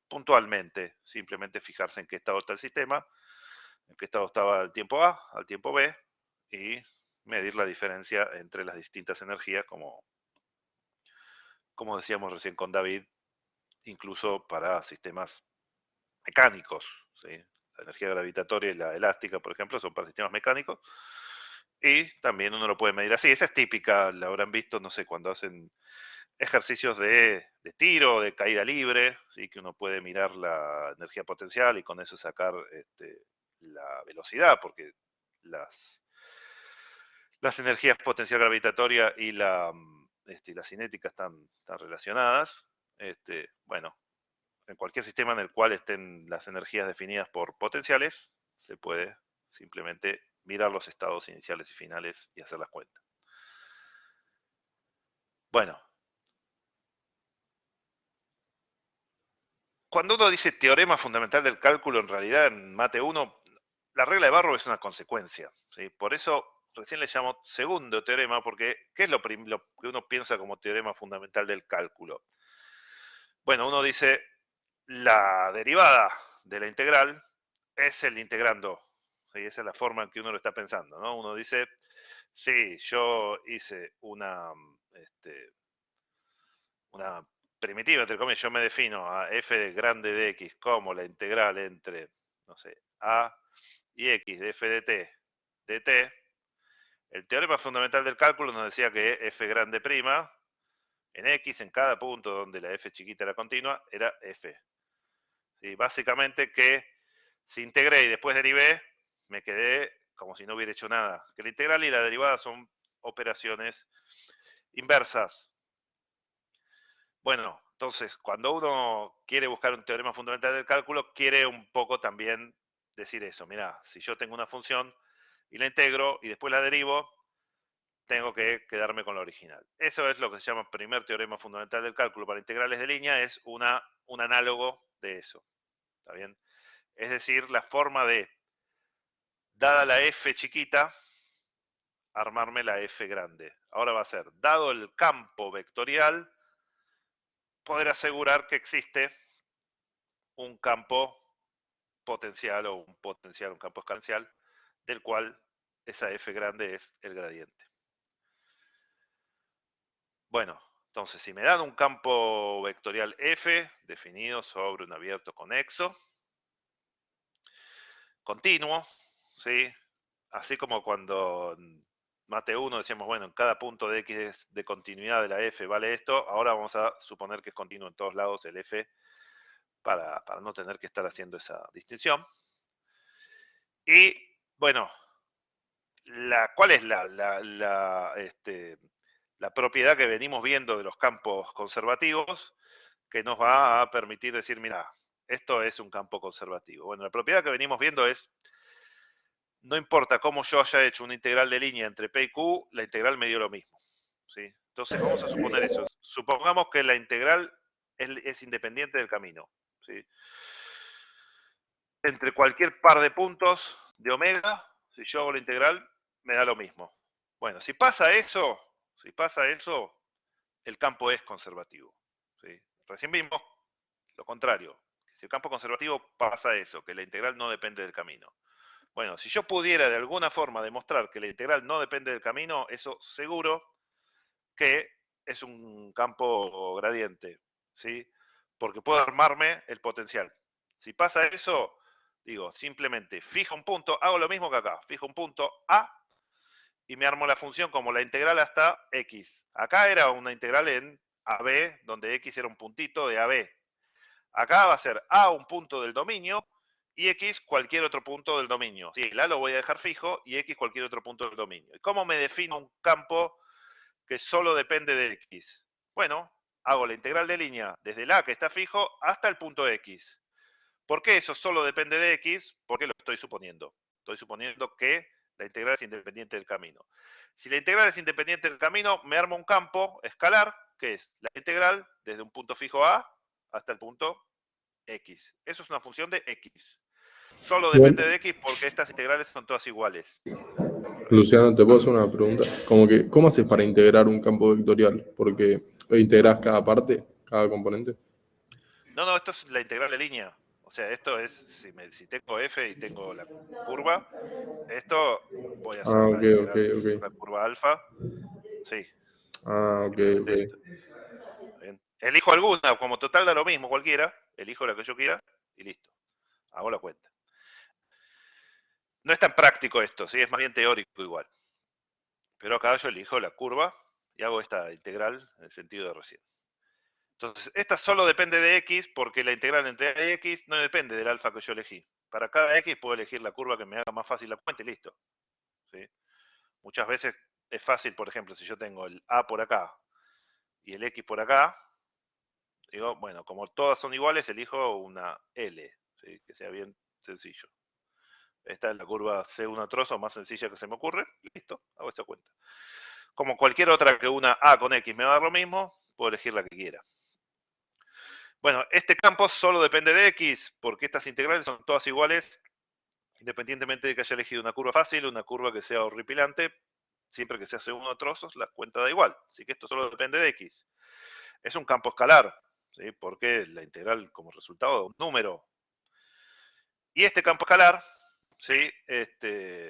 puntualmente, simplemente fijarse en qué estado está el sistema, en qué estado estaba al tiempo A, al tiempo B, y medir la diferencia entre las distintas energías, como decíamos recién con David, incluso para sistemas mecánicos, ¿sí? La energía gravitatoria y la elástica, por ejemplo, son para sistemas mecánicos, y también uno lo puede medir así. Esa es típica, la habrán visto, no sé, cuando hacen ejercicios de tiro, de caída libre, ¿sí? Que uno puede mirar la energía potencial y con eso sacar la velocidad, porque las energías potencial gravitatoria y la cinética están relacionadas. Bueno, en cualquier sistema en el cual estén las energías definidas por potenciales, se puede simplemente mirar los estados iniciales y finales y hacer las cuentas. Bueno, cuando uno dice teorema fundamental del cálculo, en realidad en Mate 1, la regla de Barrow es una consecuencia, ¿sí? Por eso recién le llamo segundo teorema, porque ¿qué es lo que uno piensa como teorema fundamental del cálculo? Bueno, uno dice, la derivada de la integral es el integrando, ¿sí? Esa es la forma en que uno lo está pensando, ¿no? Uno dice, sí, yo hice una primitiva, entre comillas, yo me defino a f grande de x como la integral entre, no sé, a y x de f de t, dt. El teorema fundamental del cálculo nos decía que f grande prima en x, en cada punto donde la f chiquita era continua, era f. ¿Sí? Básicamente que si integré y después derivé, me quedé como si no hubiera hecho nada. Que la integral y la derivada son operaciones inversas. Bueno, entonces, cuando uno quiere buscar un teorema fundamental del cálculo, quiere un poco también decir eso. Mirá, si yo tengo una función y la integro y después la derivo, tengo que quedarme con la original. Eso es lo que se llama primer teorema fundamental del cálculo para integrales de línea, es un análogo de eso. ¿Está bien? Es decir, la forma de, dada la f chiquita, armarme la f grande. Ahora va a ser, dado el campo vectorial, poder asegurar que existe un campo potencial o un campo exponencial, del cual esa f grande es el gradiente. Bueno, entonces si me dan un campo vectorial f definido sobre un abierto conexo, continuo, ¿sí? Así como cuando en Mate 1 decíamos, bueno, en cada punto de x de continuidad de la f vale esto, ahora vamos a suponer que es continuo en todos lados el f para no tener que estar haciendo esa distinción. Y bueno, ¿cuál es la propiedad que venimos viendo de los campos conservativos que nos va a permitir decir, mira, esto es un campo conservativo? Bueno, la propiedad que venimos viendo es, no importa cómo yo haya hecho una integral de línea entre P y Q, la integral me dio lo mismo, ¿sí? Entonces vamos a suponer eso. Supongamos que la integral es independiente del camino, ¿sí? Entre cualquier par de puntos de omega, si yo hago la integral, me da lo mismo. Bueno, si pasa eso, el campo es conservativo, ¿sí? Recién vimos lo contrario. Si el campo conservativo pasa eso, que la integral no depende del camino. Bueno, si yo pudiera de alguna forma demostrar que la integral no depende del camino, eso seguro que es un campo gradiente, ¿sí? Porque puedo armarme el potencial. Si pasa eso, digo, simplemente fijo un punto, hago lo mismo que acá, fijo un punto A y me armo la función como la integral hasta X. Acá era una integral en AB, donde X era un puntito de AB. Acá va a ser A un punto del dominio y X cualquier otro punto del dominio. Sí, el A lo voy a dejar fijo y X cualquier otro punto del dominio. ¿Y cómo me defino un campo que solo depende de X? Bueno, hago la integral de línea desde el A que está fijo hasta el punto X. ¿Por qué eso solo depende de X? Porque lo estoy suponiendo. Estoy suponiendo que la integral es independiente del camino. Si la integral es independiente del camino, me armo un campo escalar, que es la integral desde un punto fijo A hasta el punto X. Eso es una función de X. Solo depende de X porque estas integrales son todas iguales. Luciano, te puedo hacer una pregunta. Como que, ¿cómo haces para integrar un campo vectorial? Porque integras cada parte, cada componente. No, esto es la integral de línea. O sea, esto es, si tengo f y tengo la curva, esto voy a hacer Ah, la ok, ok, integral de ok. la curva alfa. Sí, Ah, ok, simplemente ok. esto. Bien. Elijo alguna, como total da lo mismo cualquiera, elijo la que yo quiera y listo. Hago la cuenta. No es tan práctico esto, ¿sí? Es más bien teórico igual. Pero acá yo elijo la curva y hago esta integral en el sentido de recién. Entonces, esta solo depende de x porque la integral entre a y x no depende del alfa que yo elegí. Para cada x puedo elegir la curva que me haga más fácil la cuenta y listo. ¿Sí? Muchas veces es fácil, por ejemplo, si yo tengo el a por acá y el x por acá, digo, bueno, como todas son iguales, elijo una L, ¿sí? Que sea bien sencillo. Esta es la curva C1 trozo más sencilla que se me ocurre, listo, hago esta cuenta. Como cualquier otra que una A con X me va a dar lo mismo, puedo elegir la que quiera. Bueno, este campo solo depende de X, porque estas integrales son todas iguales, independientemente de que haya elegido una curva fácil, una curva que sea horripilante, siempre que se hace uno trozos, la cuenta da igual. Así que esto solo depende de X. Es un campo escalar, ¿sí? Porque la integral como resultado da un número. Y este campo escalar, ¿sí?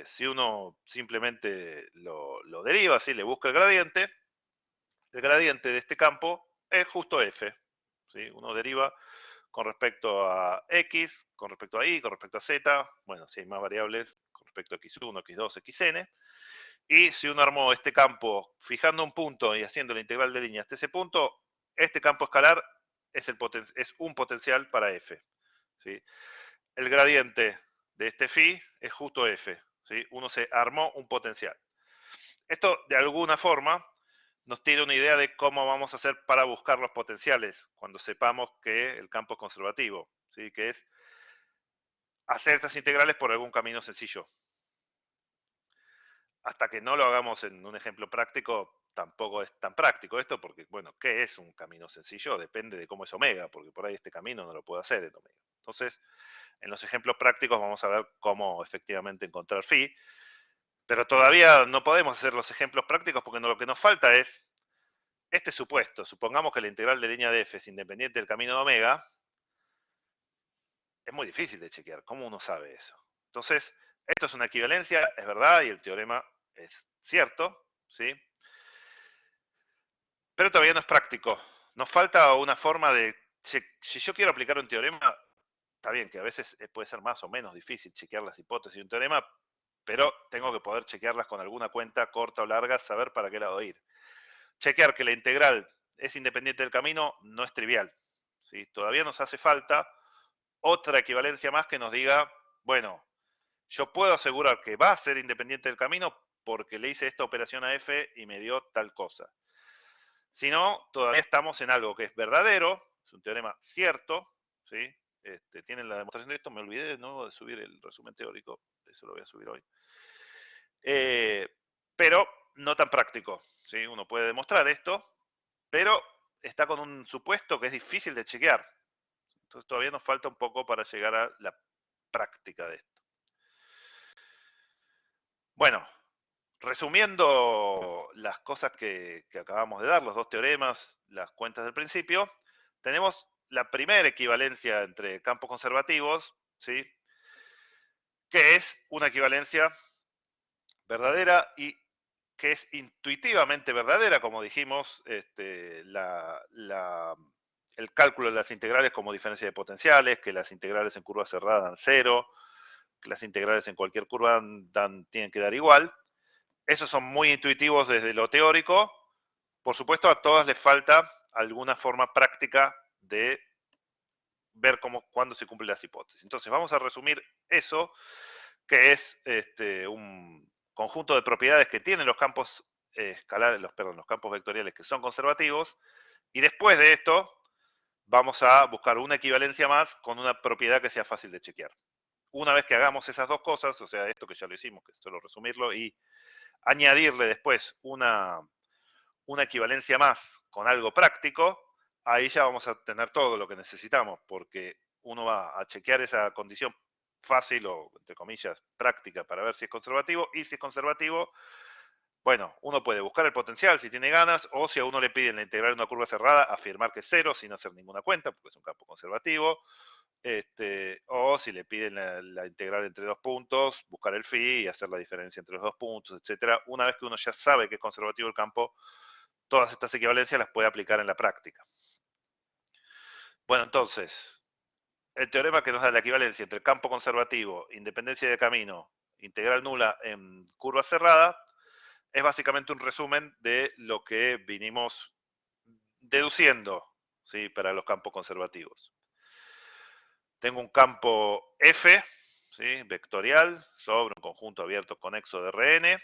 Si uno simplemente lo deriva, ¿sí? Le busca el gradiente de este campo es justo f. ¿Sí? Uno deriva con respecto a x, con respecto a y, con respecto a z, bueno, si hay más variables, con respecto a x1, x2, xn. Y si uno armó este campo fijando un punto y haciendo la integral de línea hasta ese punto, este campo escalar es un potencial para f. ¿Sí? El gradiente de este phi es justo f. ¿Sí? Uno se armó un potencial. Esto, de alguna forma, nos tiene una idea de cómo vamos a hacer para buscar los potenciales cuando sepamos que el campo es conservativo, ¿sí? Que es hacer estas integrales por algún camino sencillo. Hasta que no lo hagamos en un ejemplo práctico, tampoco es tan práctico esto, porque, bueno, ¿qué es un camino sencillo? Depende de cómo es omega, porque por ahí este camino no lo puedo hacer en omega. Entonces, en los ejemplos prácticos vamos a ver cómo efectivamente encontrar phi, pero todavía no podemos hacer los ejemplos prácticos porque lo que nos falta es este supuesto. Supongamos que la integral de línea de f es independiente del camino de omega. Es muy difícil de chequear. ¿Cómo uno sabe eso? Entonces, esto es una equivalencia, es verdad, y el teorema es cierto, ¿sí? Pero todavía no es práctico. Nos falta una forma de... Si yo quiero aplicar un teorema, está bien que a veces puede ser más o menos difícil chequear las hipótesis de un teorema, pero tengo que poder chequearlas con alguna cuenta corta o larga, saber para qué lado ir. Chequear que la integral es independiente del camino no es trivial, ¿sí? Todavía nos hace falta otra equivalencia más que nos diga, bueno, yo puedo asegurar que va a ser independiente del camino porque le hice esta operación a f y me dio tal cosa. Si no, todavía estamos en algo que es verdadero, es un teorema cierto, ¿sí? Tienen la demostración de esto, me olvidé de nuevo de subir el resumen teórico, eso lo voy a subir hoy. Pero no tan práctico, ¿sí? Uno puede demostrar esto, pero está con un supuesto que es difícil de chequear. Entonces todavía nos falta un poco para llegar a la práctica de esto. Bueno, resumiendo las cosas que acabamos de dar, los dos teoremas, las cuentas del principio, tenemos la primera equivalencia entre campos conservativos, ¿sí? Que es una equivalencia verdadera y que es intuitivamente verdadera, como dijimos, el cálculo de las integrales como diferencia de potenciales, que las integrales en curva cerrada dan 0, que las integrales en cualquier curva tienen que dar igual. Esos son muy intuitivos desde lo teórico. Por supuesto, a todas les falta alguna forma práctica de ver cuándo se cumplen las hipótesis. Entonces, vamos a resumir eso, que es un conjunto de propiedades que tienen los campos escalares, los campos vectoriales que son conservativos, y después de esto vamos a buscar una equivalencia más con una propiedad que sea fácil de chequear. Una vez que hagamos esas dos cosas, o sea, esto que ya lo hicimos, que es solo resumirlo, y añadirle después una equivalencia más con algo práctico, ahí ya vamos a tener todo lo que necesitamos, porque uno va a chequear esa condición fácil o, entre comillas, práctica para ver si es conservativo, y si es conservativo, bueno, uno puede buscar el potencial si tiene ganas, o si a uno le piden la integral de una curva cerrada, afirmar que es 0 sin hacer ninguna cuenta, porque es un campo conservativo, o si le piden la integral entre dos puntos, buscar el phi y hacer la diferencia entre los dos puntos, etcétera. Una vez que uno ya sabe que es conservativo el campo, todas estas equivalencias las puede aplicar en la práctica. Bueno, entonces, el teorema que nos da la equivalencia entre campo conservativo, independencia de camino, integral nula en curva cerrada, es básicamente un resumen de lo que vinimos deduciendo, ¿sí?, para los campos conservativos. Tengo un campo F, ¿sí?, vectorial, sobre un conjunto abierto conexo de Rn,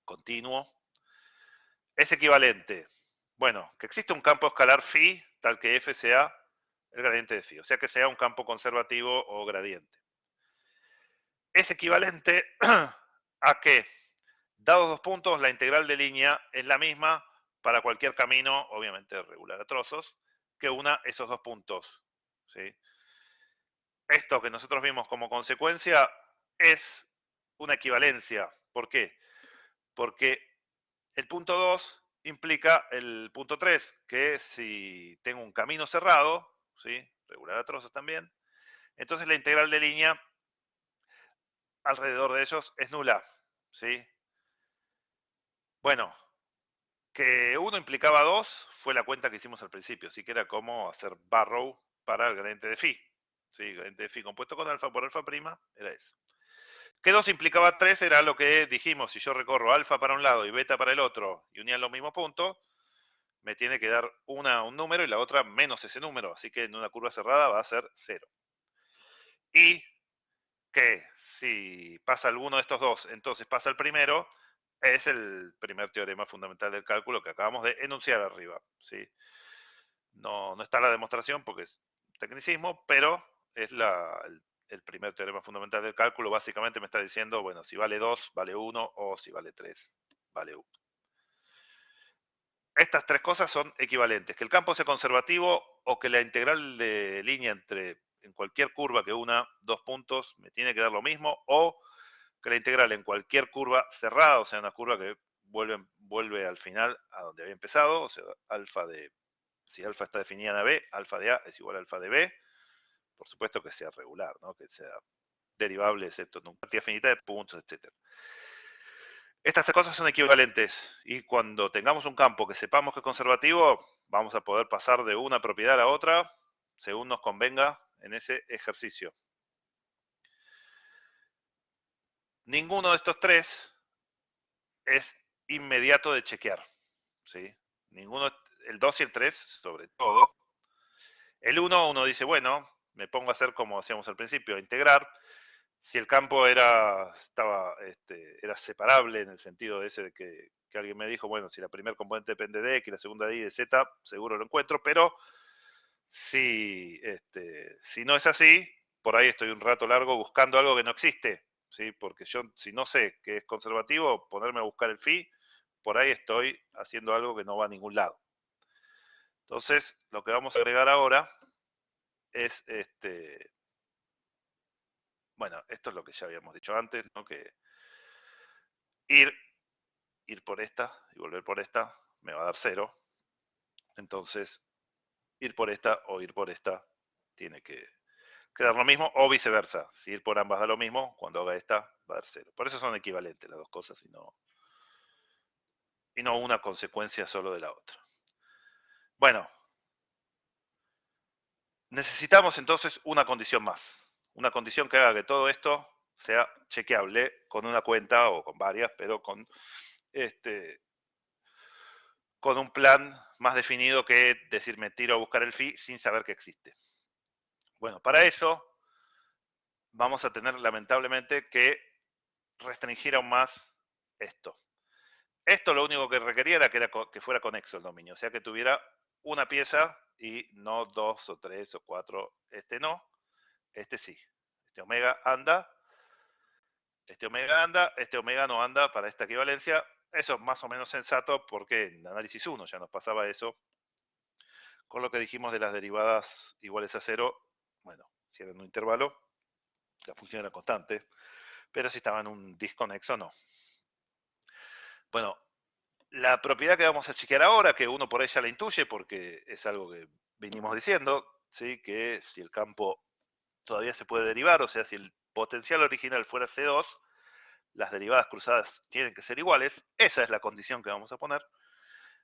continuo. Es equivalente, bueno, que existe un campo escalar phi, tal que F sea el gradiente de phi, o sea que sea un campo conservativo o gradiente. Es equivalente a que, dados dos puntos, la integral de línea es la misma para cualquier camino, obviamente regular a trozos, que una esos dos puntos, ¿sí? Esto que nosotros vimos como consecuencia es una equivalencia. ¿Por qué? Porque el punto 2 implica el punto 3, que si tengo un camino cerrado, ¿sí?, regular a trozos también, entonces la integral de línea alrededor de ellos es nula, ¿sí? Bueno, que 1 implicaba 2 fue la cuenta que hicimos al principio, así que era como hacer Barrow para el gradiente de phi. ¿Sí? El gradiente de phi compuesto con alfa por alfa prima era eso. Que 2 implicaba 3 era lo que dijimos, si yo recorro alfa para un lado y beta para el otro y unían los mismos puntos, me tiene que dar una un número y la otra menos ese número, así que en una curva cerrada va a ser 0. Y que si pasa alguno de estos dos, entonces pasa el primero, es el primer teorema fundamental del cálculo que acabamos de enunciar arriba, ¿sí? No está la demostración porque es tecnicismo, pero es el primer teorema fundamental del cálculo. Básicamente me está diciendo, bueno, si vale 2, vale 1, o si vale 3, vale 1. Estas tres cosas son equivalentes, que el campo sea conservativo o que la integral de línea en cualquier curva que una dos puntos me tiene que dar lo mismo, o que la integral en cualquier curva cerrada, o sea, una curva que vuelve al final a donde había empezado, o sea, si alfa está definida en B, alfa de A es igual a alfa de B, por supuesto que sea regular, ¿no?, que sea derivable excepto en una cantidad finita de puntos, etc. Estas tres cosas son equivalentes y cuando tengamos un campo que sepamos que es conservativo, vamos a poder pasar de una propiedad a la otra según nos convenga en ese ejercicio. Ninguno de estos tres es inmediato de chequear, ¿sí? El 2 y el 3 sobre todo. El 1 uno dice, bueno, me pongo a hacer como hacíamos al principio, a integrar. Si el campo era separable en el sentido ese de que alguien me dijo, bueno, si la primera componente depende de X y la segunda de Y de Z, seguro lo encuentro, pero si no es así, por ahí estoy un rato largo buscando algo que no existe, ¿sí? Porque yo, si no sé que es conservativo, ponerme a buscar el phi, por ahí estoy haciendo algo que no va a ningún lado. Entonces, lo que vamos a agregar ahora es, bueno, esto es lo que ya habíamos dicho antes, ¿no? Que ir por esta y volver por esta me va a dar 0. Entonces, ir por esta o ir por esta tiene que dar lo mismo, o viceversa. Si ir por ambas da lo mismo, cuando haga esta va a dar 0. Por eso son equivalentes las dos cosas y no una consecuencia solo de la otra. Bueno, necesitamos entonces una condición más. Una condición que haga que todo esto sea chequeable con una cuenta o con varias, pero con un plan más definido que decirme tiro a buscar el phi sin saber que existe. Bueno, para eso vamos a tener lamentablemente que restringir aún más esto. Esto lo único que requería era que fuera conexo el dominio, o sea que tuviera una pieza y no 2 o 3 o 4. Este no, este sí. Este omega anda, este omega no anda para esta equivalencia. Eso es más o menos sensato porque en análisis 1 ya nos pasaba eso. Con lo que dijimos de las derivadas iguales a 0, bueno, si era en un intervalo, la función era constante, pero si estaba en un disconexo, no. Bueno, la propiedad que vamos a chequear ahora, que uno por ella la intuye, porque es algo que venimos diciendo, ¿sí? Que si el campo todavía se puede derivar, o sea, si el potencial original fuera C2, las derivadas cruzadas tienen que ser iguales. Esa es la condición que vamos a poner,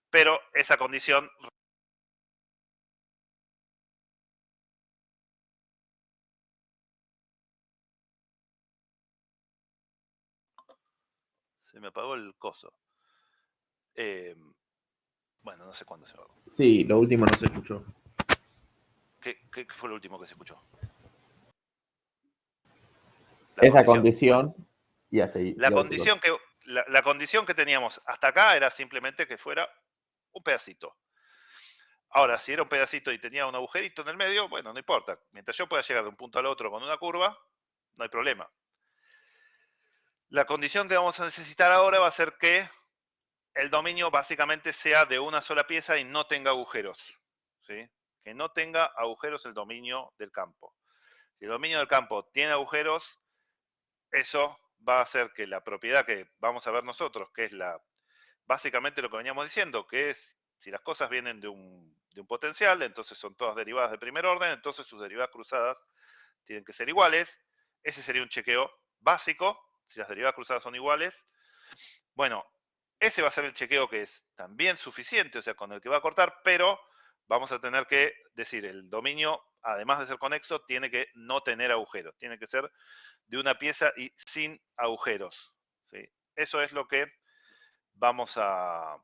pero esa condición se me apagó el coso. Bueno, no sé cuándo se apagó. Sí, lo último no se escuchó. ¿Qué fue lo último que se escuchó? Esa condición, Bueno, y hasta ahí. la condición que teníamos hasta acá era simplemente que fuera un pedacito. Ahora, si era un pedacito y tenía un agujerito en el medio, bueno, no importa. Mientras yo pueda llegar de un punto al otro con una curva, no hay problema. La condición que vamos a necesitar ahora va a ser que el dominio básicamente sea de una sola pieza y no tenga agujeros. ¿Sí? Que no tenga agujeros el dominio del campo. Si el dominio del campo tiene agujeros, eso va a hacer que la propiedad que vamos a ver nosotros, que es básicamente lo que veníamos diciendo, que es si las cosas vienen de un potencial, entonces son todas derivadas de primer orden, entonces sus derivadas cruzadas tienen que ser iguales. Ese sería un chequeo básico, si las derivadas cruzadas son iguales. Bueno, ese va a ser el chequeo que es también suficiente, o sea, con el que va a cortar, pero vamos a tener que decir, el dominio, además de ser conexo, tiene que no tener agujeros, tiene que ser de una pieza y sin agujeros. ¿Sí? Eso es lo que vamos a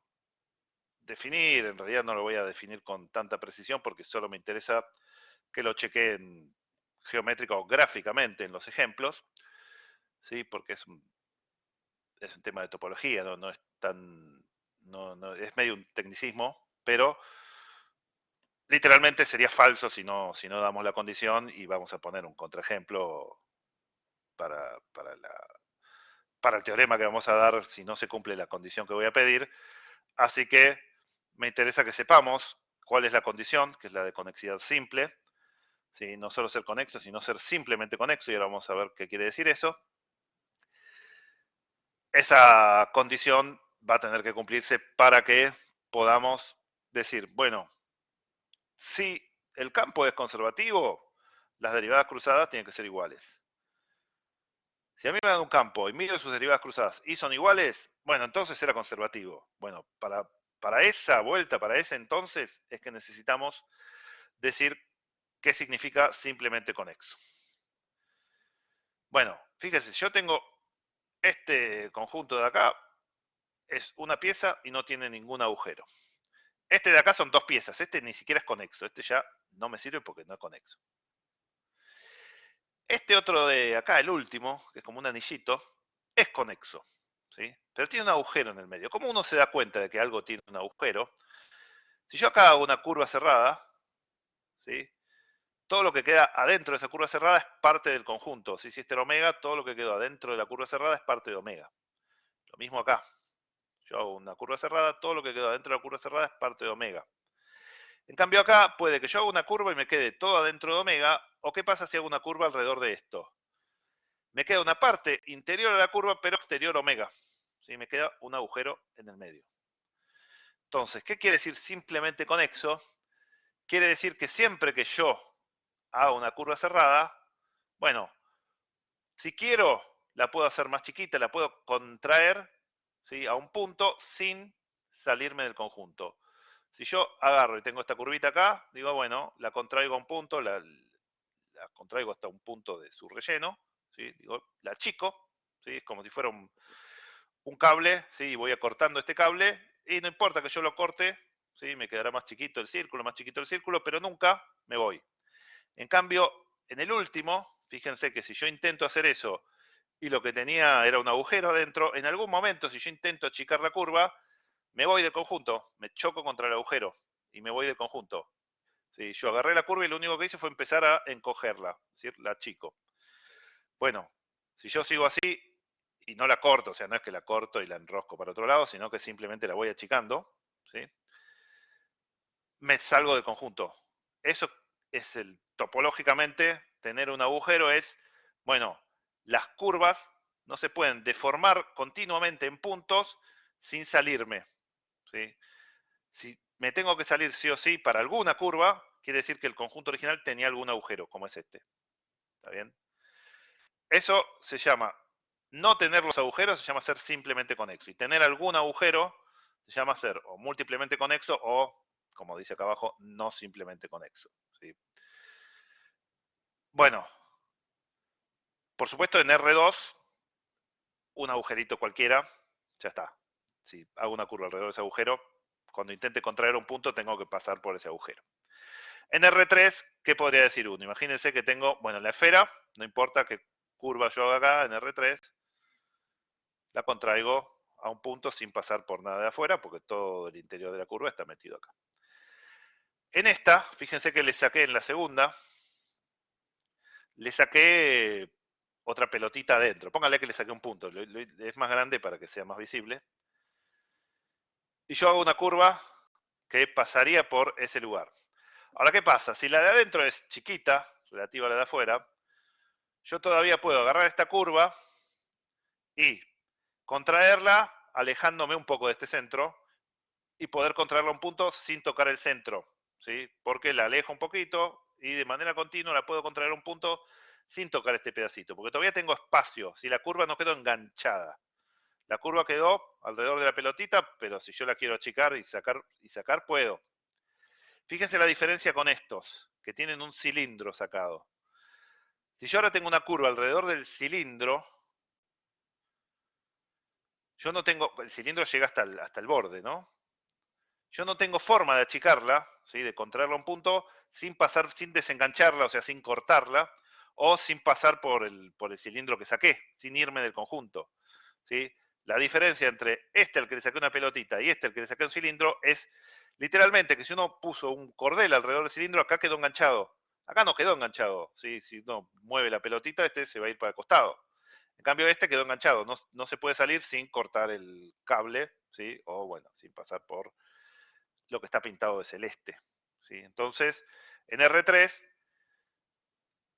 definir. En realidad no lo voy a definir con tanta precisión porque solo me interesa que lo chequeen geométrica o gráficamente en los ejemplos, ¿sí? Porque es un tema de topología, no es tan, es medio un tecnicismo, pero literalmente sería falso si no damos la condición, y vamos a poner un contraejemplo para el teorema que vamos a dar si no se cumple la condición que voy a pedir. Así que me interesa que sepamos cuál es la condición, que es la de conexidad simple. ¿Sí? No solo ser conexo, sino ser simplemente conexo, y ahora vamos a ver qué quiere decir eso. Esa condición va a tener que cumplirse para que podamos decir, bueno, si el campo es conservativo, las derivadas cruzadas tienen que ser iguales. Si a mí me dan un campo y miro sus derivadas cruzadas y son iguales, bueno, entonces era conservativo. Bueno, para esa vuelta, para ese entonces, es que necesitamos decir qué significa simplemente conexo. Bueno, fíjense, yo tengo este conjunto de acá, es una pieza y no tiene ningún agujero. Este de acá son dos piezas, este ni siquiera es conexo, este ya no me sirve porque no es conexo. Este otro de acá, el último, que es como un anillito, es conexo, ¿sí? Pero tiene un agujero en el medio. ¿Cómo uno se da cuenta de que algo tiene un agujero? Si yo acá hago una curva cerrada, ¿sí? Todo lo que queda adentro de esa curva cerrada es parte del conjunto. Si este era omega, todo lo que quedó adentro de la curva cerrada es parte de omega. Lo mismo acá. Yo hago una curva cerrada, todo lo que quedó adentro de la curva cerrada es parte de omega. En cambio acá puede que yo haga una curva y me quede todo adentro de omega, o qué pasa si hago una curva alrededor de esto. Me queda una parte interior a la curva, pero exterior a omega. ¿Sí? Me queda un agujero en el medio. Entonces, ¿qué quiere decir simplemente conexo? Quiere decir que siempre que yo hago una curva cerrada, bueno, si quiero, la puedo hacer más chiquita, la puedo contraer, ¿sí?, a un punto sin salirme del conjunto. Si yo agarro y tengo esta curvita acá, digo, bueno, la contraigo a un punto, la contraigo hasta un punto de su relleno, ¿sí? Digo, la achico, ¿sí? Es como si fuera un cable, ¿sí? Y voy acortando este cable, y no importa que yo lo corte, ¿sí? Me quedará más chiquito el círculo, pero nunca me voy. En cambio, en el último, fíjense que si yo intento hacer eso y lo que tenía era un agujero adentro, en algún momento, si yo intento achicar la curva, me voy del conjunto, me choco contra el agujero y me voy del conjunto. ¿Sí? Yo agarré la curva y lo único que hice fue empezar a encogerla, es decir, la achico. Bueno, si yo sigo así y no la corto, o sea, no es que la corto y la enrosco para otro lado, sino que simplemente la voy achicando, ¿sí?, me salgo del conjunto. Eso es topológicamente, tener un agujero es, bueno, las curvas no se pueden deformar continuamente en puntos sin salirme, ¿sí? Si me tengo que salir sí o sí para alguna curva, quiere decir que el conjunto original tenía algún agujero, como es este. ¿Está bien? Eso se llama, no tener los agujeros se llama ser simplemente conexo. Y tener algún agujero se llama ser o múltiplemente conexo o, como dice acá abajo, no simplemente conexo. ¿Sí? Bueno, por supuesto en R2, un agujerito cualquiera, ya está. Si hago una curva alrededor de ese agujero, cuando intente contraer un punto tengo que pasar por ese agujero. En R3, ¿qué podría decir uno? Imagínense que tengo, bueno, la esfera, no importa qué curva yo haga acá en R3, la contraigo a un punto sin pasar por nada de afuera, porque todo el interior de la curva está metido acá. En esta, fíjense que le saqué en la segunda, le saqué otra pelotita adentro. Pónganle que le saqué un punto, es más grande para que sea más visible. Y yo hago una curva que pasaría por ese lugar. Ahora, ¿qué pasa? Si la de adentro es chiquita, relativa a la de afuera, yo todavía puedo agarrar esta curva y contraerla alejándome un poco de este centro y poder contraerla a un punto sin tocar el centro, ¿sí? Porque la alejo un poquito y de manera continua la puedo contraer a un punto sin tocar este pedacito, porque todavía tengo espacio, si la curva no quedó enganchada. La curva quedó alrededor de la pelotita, pero si yo la quiero achicar y sacar puedo. Fíjense la diferencia con estos, que tienen un cilindro sacado. Si yo ahora tengo una curva alrededor del cilindro, yo no tengo, el cilindro llega hasta el borde, ¿no? Yo no tengo forma de achicarla, ¿sí?, de contraerla a un punto sin pasar, sin desengancharla, o sea, sin cortarla, o sin pasar por el cilindro que saqué, sin irme del conjunto, ¿sí? La diferencia entre este al que le saqué una pelotita y este al que le saqué un cilindro es literalmente que si uno puso un cordel alrededor del cilindro, acá quedó enganchado. Acá no quedó enganchado, ¿sí? Si uno mueve la pelotita, este se va a ir para el costado. En cambio, este quedó enganchado, no se puede salir sin cortar el cable, ¿sí? O bueno, sin pasar por lo que está pintado de celeste, ¿sí? Entonces, en R3,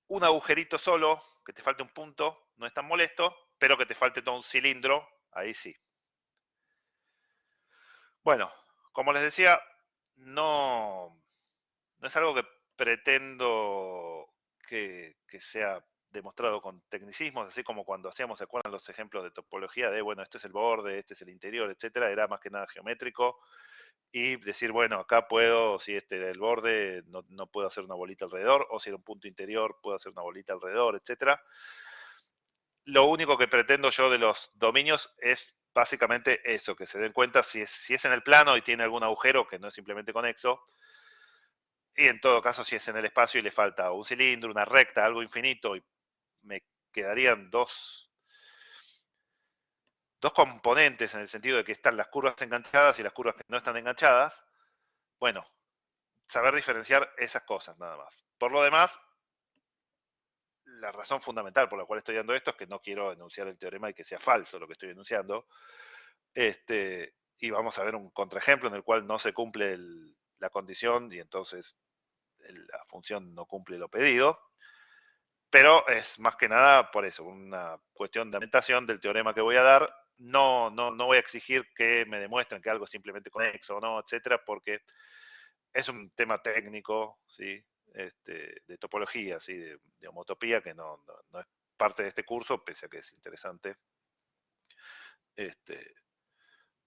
un agujerito solo, que te falte un punto, no es tan molesto, pero que te falte todo un cilindro, ahí sí. Bueno, como les decía, no es algo que pretendo que sea demostrado con tecnicismos, así como cuando hacíamos, ¿se acuerdan los ejemplos de topología de, bueno, este es el borde, este es el interior, etcétera? Era más que nada geométrico y decir, bueno, acá puedo, si este era el borde, no puedo hacer una bolita alrededor, o si era un punto interior, puedo hacer una bolita alrededor, etcétera. Lo único que pretendo yo de los dominios es básicamente eso, que se den cuenta si es en el plano y tiene algún agujero que no es simplemente conexo, y en todo caso si es en el espacio y le falta un cilindro, una recta, algo infinito, y me quedarían dos componentes en el sentido de que están las curvas enganchadas y las curvas que no están enganchadas. Bueno, saber diferenciar esas cosas nada más. Por lo demás, la razón fundamental por la cual estoy dando esto es que no quiero enunciar el teorema y que sea falso lo que estoy enunciando. Y vamos a ver un contraejemplo en el cual no se cumple la condición y entonces la función no cumple lo pedido. Pero es más que nada por eso, una cuestión de argumentación del teorema que voy a dar. No voy a exigir que me demuestren que algo es simplemente conexo o no, etcétera, porque es un tema técnico, ¿sí? De topología, ¿sí? De homotopía, que no es parte de este curso, pese a que es interesante.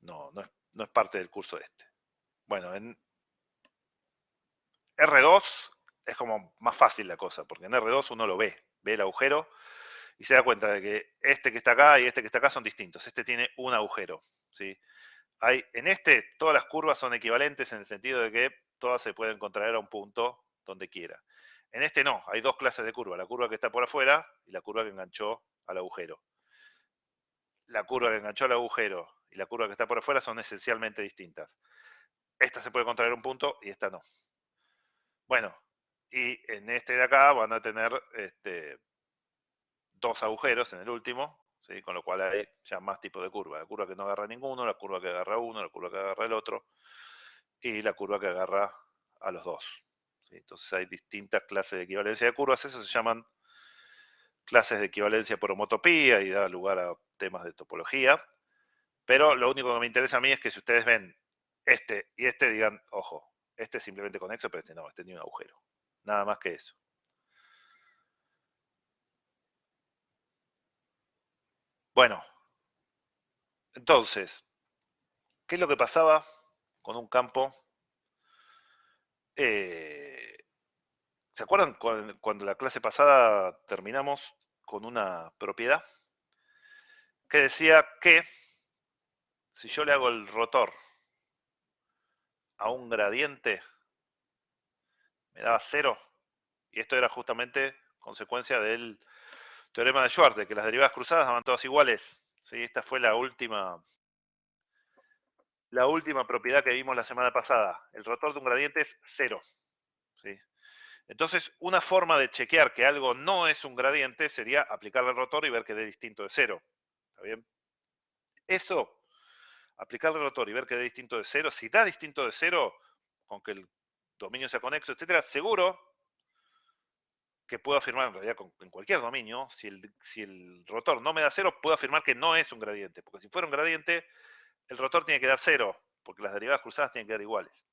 No es parte del curso este. Bueno, en R2 es como más fácil la cosa, porque en R2 uno lo ve el agujero y se da cuenta de que este que está acá y este que está acá son distintos. Este tiene un agujero, ¿sí? En este, todas las curvas son equivalentes en el sentido de que todas se pueden contraer a un punto donde quiera. En este no, hay dos clases de curva, la curva que está por afuera y la curva que enganchó al agujero. La curva que enganchó al agujero y la curva que está por afuera son esencialmente distintas. Esta se puede contraer a un punto y esta no. Bueno, y en este de acá van a tener dos agujeros en el último, ¿sí? Con lo cual hay ya más tipos de curva. La curva que no agarra ninguno, la curva que agarra uno, la curva que agarra el otro y la curva que agarra a los dos. ¿Sí? Entonces hay distintas clases de equivalencia de curvas, eso se llaman clases de equivalencia por homotopía y da lugar a temas de topología. Pero lo único que me interesa a mí es que si ustedes ven este y este, digan, ojo, este es simplemente conexo, pero este no, este tiene un agujero. Nada más que eso. Bueno, entonces, ¿qué es lo que pasaba con un campo? ¿Se acuerdan cuando la clase pasada terminamos con una propiedad que decía que si yo le hago el rotor a un gradiente, me daba 0? Y esto era justamente consecuencia del teorema de Schwarz, de que las derivadas cruzadas daban todas iguales. ¿Sí? Esta fue la última propiedad que vimos la semana pasada. El rotor de un gradiente es 0. ¿Sí? Entonces, una forma de chequear que algo no es un gradiente sería aplicarle al rotor y ver que dé distinto de 0. ¿Está bien? Eso, aplicarle al rotor y ver que dé distinto de 0, si da distinto de 0, con que el dominio sea conexo, etcétera, seguro que puedo afirmar, en realidad en cualquier dominio, si el rotor no me da 0, puedo afirmar que no es un gradiente, porque si fuera un gradiente, el rotor tiene que dar 0, porque las derivadas cruzadas tienen que dar iguales.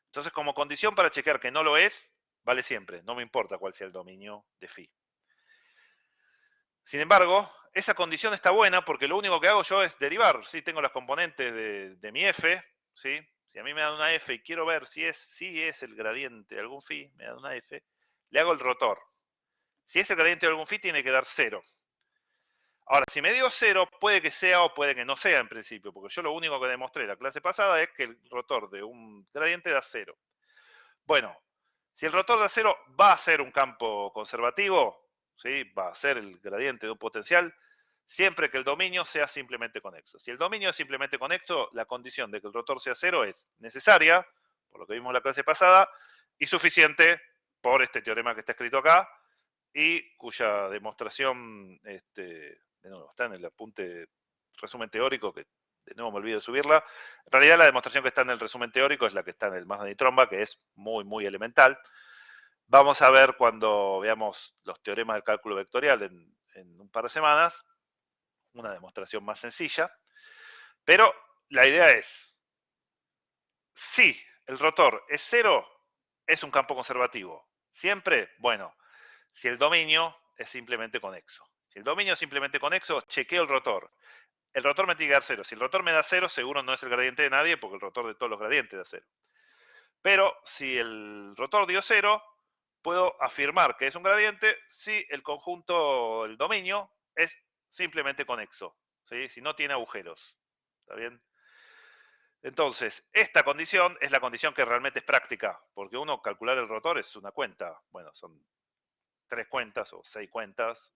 Entonces, como condición para chequear que no lo es, vale siempre, no me importa cuál sea el dominio de phi. Sin embargo, esa condición está buena porque lo único que hago yo es derivar. ¿Sí? Tengo las componentes de mi f, ¿sí? Si a mí me dan una f y quiero ver si es el gradiente de algún phi, me dan una f, le hago el rotor. Si es el gradiente de algún phi, tiene que dar 0. Ahora, si me dio 0, puede que sea o puede que no sea en principio, porque yo lo único que demostré en la clase pasada es que el rotor de un gradiente da 0. Bueno, si el rotor da 0, va a ser un campo conservativo, ¿sí? Va a ser el gradiente de un potencial, siempre que el dominio sea simplemente conexo. Si el dominio es simplemente conexo, la condición de que el rotor sea 0 es necesaria, por lo que vimos en la clase pasada, y suficiente por este teorema que está escrito acá, y cuya demostración, de nuevo, está en el apunte resumen teórico, que de nuevo me olvido de subirla. En realidad la demostración que está en el resumen teórico es la que está en el Mazda de Tromba, que es muy, muy elemental. Vamos a ver cuando veamos los teoremas del cálculo vectorial en un par de semanas, una demostración más sencilla. Pero la idea es, si el rotor es 0, es un campo conservativo. Siempre, bueno, si el dominio es simplemente conexo. Si el dominio es simplemente conexo, chequeo el rotor. El rotor me tiene que dar 0. Si el rotor me da 0, seguro no es el gradiente de nadie, porque el rotor de todos los gradientes da 0. Pero si el rotor dio 0, puedo afirmar que es un gradiente si el conjunto, el dominio, es simplemente conexo. ¿Sí? Si no tiene agujeros. ¿Está bien? Entonces, esta condición es la condición que realmente es práctica, porque uno calcular el rotor es una cuenta. Bueno, son 3 cuentas o 6 cuentas,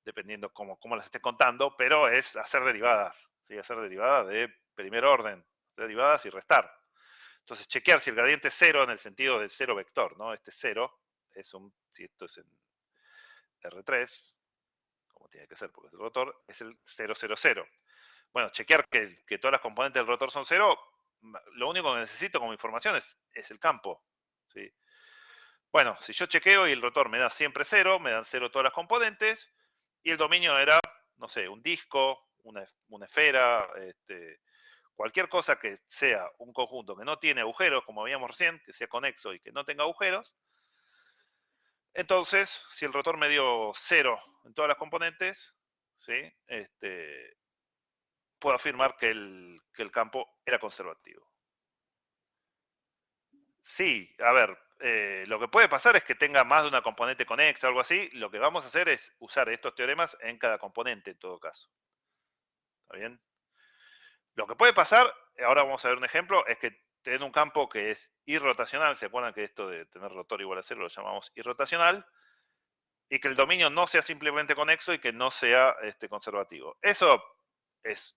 dependiendo cómo las estés contando, pero es hacer derivadas, ¿sí? Hacer derivadas de primer orden, derivadas y restar. Entonces, chequear si el gradiente es 0 en el sentido del 0 vector, ¿no? Este 0 es si esto es en R3, como tiene que ser porque es el rotor, es el 0, 0, 0. Bueno, chequear que todas las componentes del rotor son 0, lo único que necesito como información es el campo, ¿sí? Bueno, si yo chequeo y el rotor me da siempre 0, me dan 0 todas las componentes, y el dominio era, no sé, un disco, una esfera, cualquier cosa que sea un conjunto que no tiene agujeros, como habíamos recién, que sea conexo y que no tenga agujeros. Entonces, si el rotor me dio 0 en todas las componentes, ¿sí? Puedo afirmar que el campo era conservativo. Sí, a ver, lo que puede pasar es que tenga más de una componente conexa o algo así. Lo que vamos a hacer es usar estos teoremas en cada componente en todo caso. ¿Está bien? Lo que puede pasar, ahora vamos a ver un ejemplo, es que tienen un campo que es irrotacional. ¿Se acuerdan que esto de tener rotor igual a 0 lo llamamos irrotacional? Y que el dominio no sea simplemente conexo y que no sea conservativo. Eso es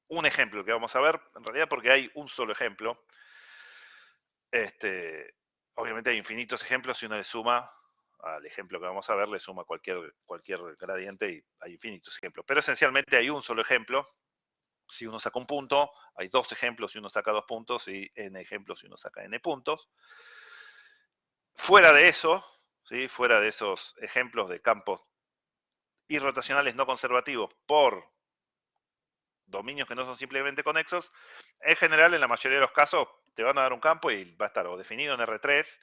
un ejemplo que vamos a ver, en realidad porque hay un solo ejemplo. Obviamente hay infinitos ejemplos, si uno le suma al ejemplo que vamos a ver, le suma cualquier gradiente y hay infinitos ejemplos. Pero esencialmente hay un solo ejemplo. Si uno saca un punto, hay 2 ejemplos si uno saca 2 puntos y n ejemplos si uno saca n puntos. Fuera de eso, ¿sí? Fuera de esos ejemplos de campos irrotacionales no conservativos por dominios que no son simplemente conexos, en general, en la mayoría de los casos, te van a dar un campo y va a estar o definido en R3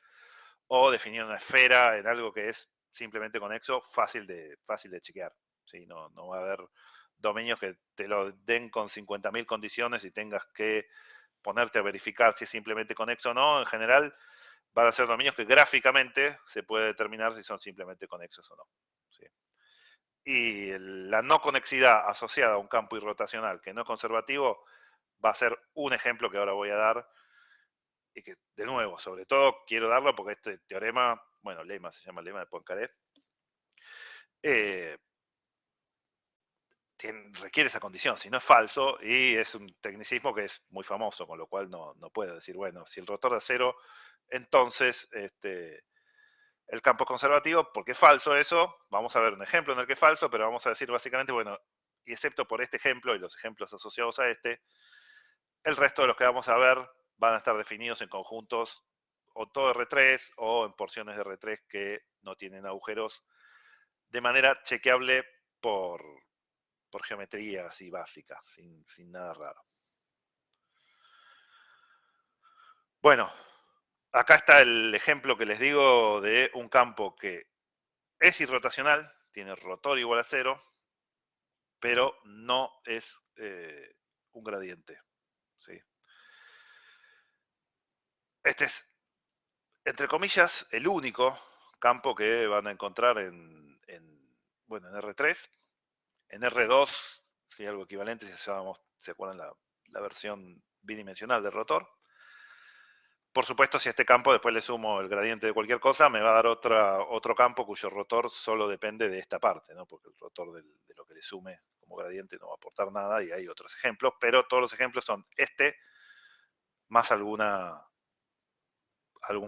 o definido en una esfera, en algo que es simplemente conexo, fácil de chequear. ¿Sí? No va a haber dominios que te lo den con 50.000 condiciones y tengas que ponerte a verificar si es simplemente conexo o no. En general, van a ser dominios que gráficamente se puede determinar si son simplemente conexos o no. ¿Sí? Y la no conexidad asociada a un campo irrotacional que no es conservativo va a ser un ejemplo que ahora voy a dar y que, de nuevo, sobre todo quiero darlo porque este teorema, bueno, lema se llama lema de Poincaré, requiere esa condición, si no es falso, y es un tecnicismo que es muy famoso, con lo cual no puedo decir, bueno, si el rotor da 0, entonces el campo es conservativo, porque es falso eso. Vamos a ver un ejemplo en el que es falso, pero vamos a decir básicamente, bueno, y excepto por este ejemplo y los ejemplos asociados a el resto de los que vamos a ver van a estar definidos en conjuntos o todo R3 o en porciones de R3 que no tienen agujeros de manera chequeable por geometría así básica, sin nada raro. Bueno, acá está el ejemplo que les digo de un campo que es irrotacional, tiene rotor igual a 0, pero no es un gradiente. ¿Sí? Este es, entre comillas, el único campo que van a encontrar en R3. En R2, si algo equivalente, si se acuerdan la versión bidimensional del rotor. Por supuesto, si a este campo después le sumo el gradiente de cualquier cosa, me va a dar otro campo cuyo rotor solo depende de esta parte, ¿no? Porque el rotor de lo que le sume como gradiente no va a aportar nada y hay otros ejemplos, pero todos los ejemplos son más algún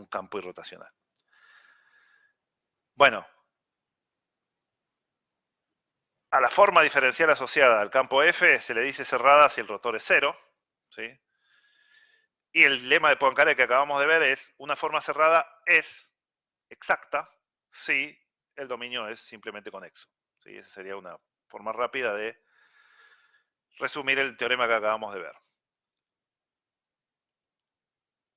campo irrotacional. Bueno, a la forma diferencial asociada al campo F se le dice cerrada si el rotor es 0, ¿sí? Y el lema de Poincaré que acabamos de ver es, una forma cerrada es exacta si el dominio es simplemente conexo. ¿Sí? Esa sería una forma rápida de resumir el teorema que acabamos de ver.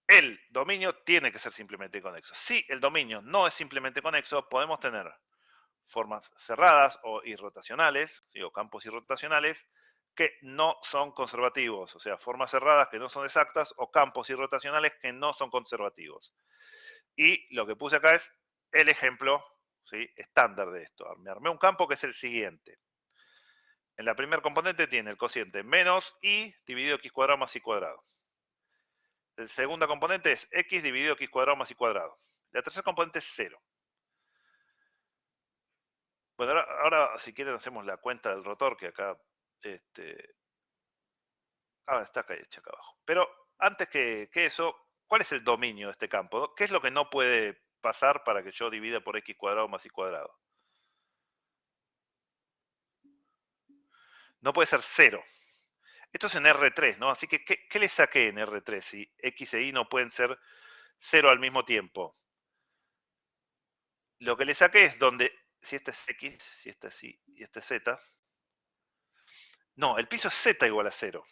El dominio tiene que ser simplemente conexo. Si el dominio no es simplemente conexo, podemos tener formas cerradas o irrotacionales, ¿sí? O campos irrotacionales, que no son conservativos, o sea, formas cerradas que no son exactas o campos irrotacionales que no son conservativos. Y lo que puse acá es el ejemplo, ¿sí? Estándar de esto. Me armé un campo que es el siguiente. En la primera componente tiene el cociente menos y dividido x cuadrado más y cuadrado. La segunda componente es x dividido x cuadrado más y cuadrado. La tercera componente es 0. Bueno, ahora si quieren hacemos la cuenta del rotor, que acá está acá hecha acá abajo. Pero antes que eso, ¿cuál es el dominio de este campo? ¿Qué es lo que no puede pasar para que yo divida por x cuadrado más y cuadrado? No puede ser 0. Esto es en R3, ¿no? Así que, ¿qué le saqué en R3 si X e Y no pueden ser 0 al mismo tiempo? Lo que le saqué es donde, si este es X, si este es Y y este es Z. No, el piso es Z igual a 0.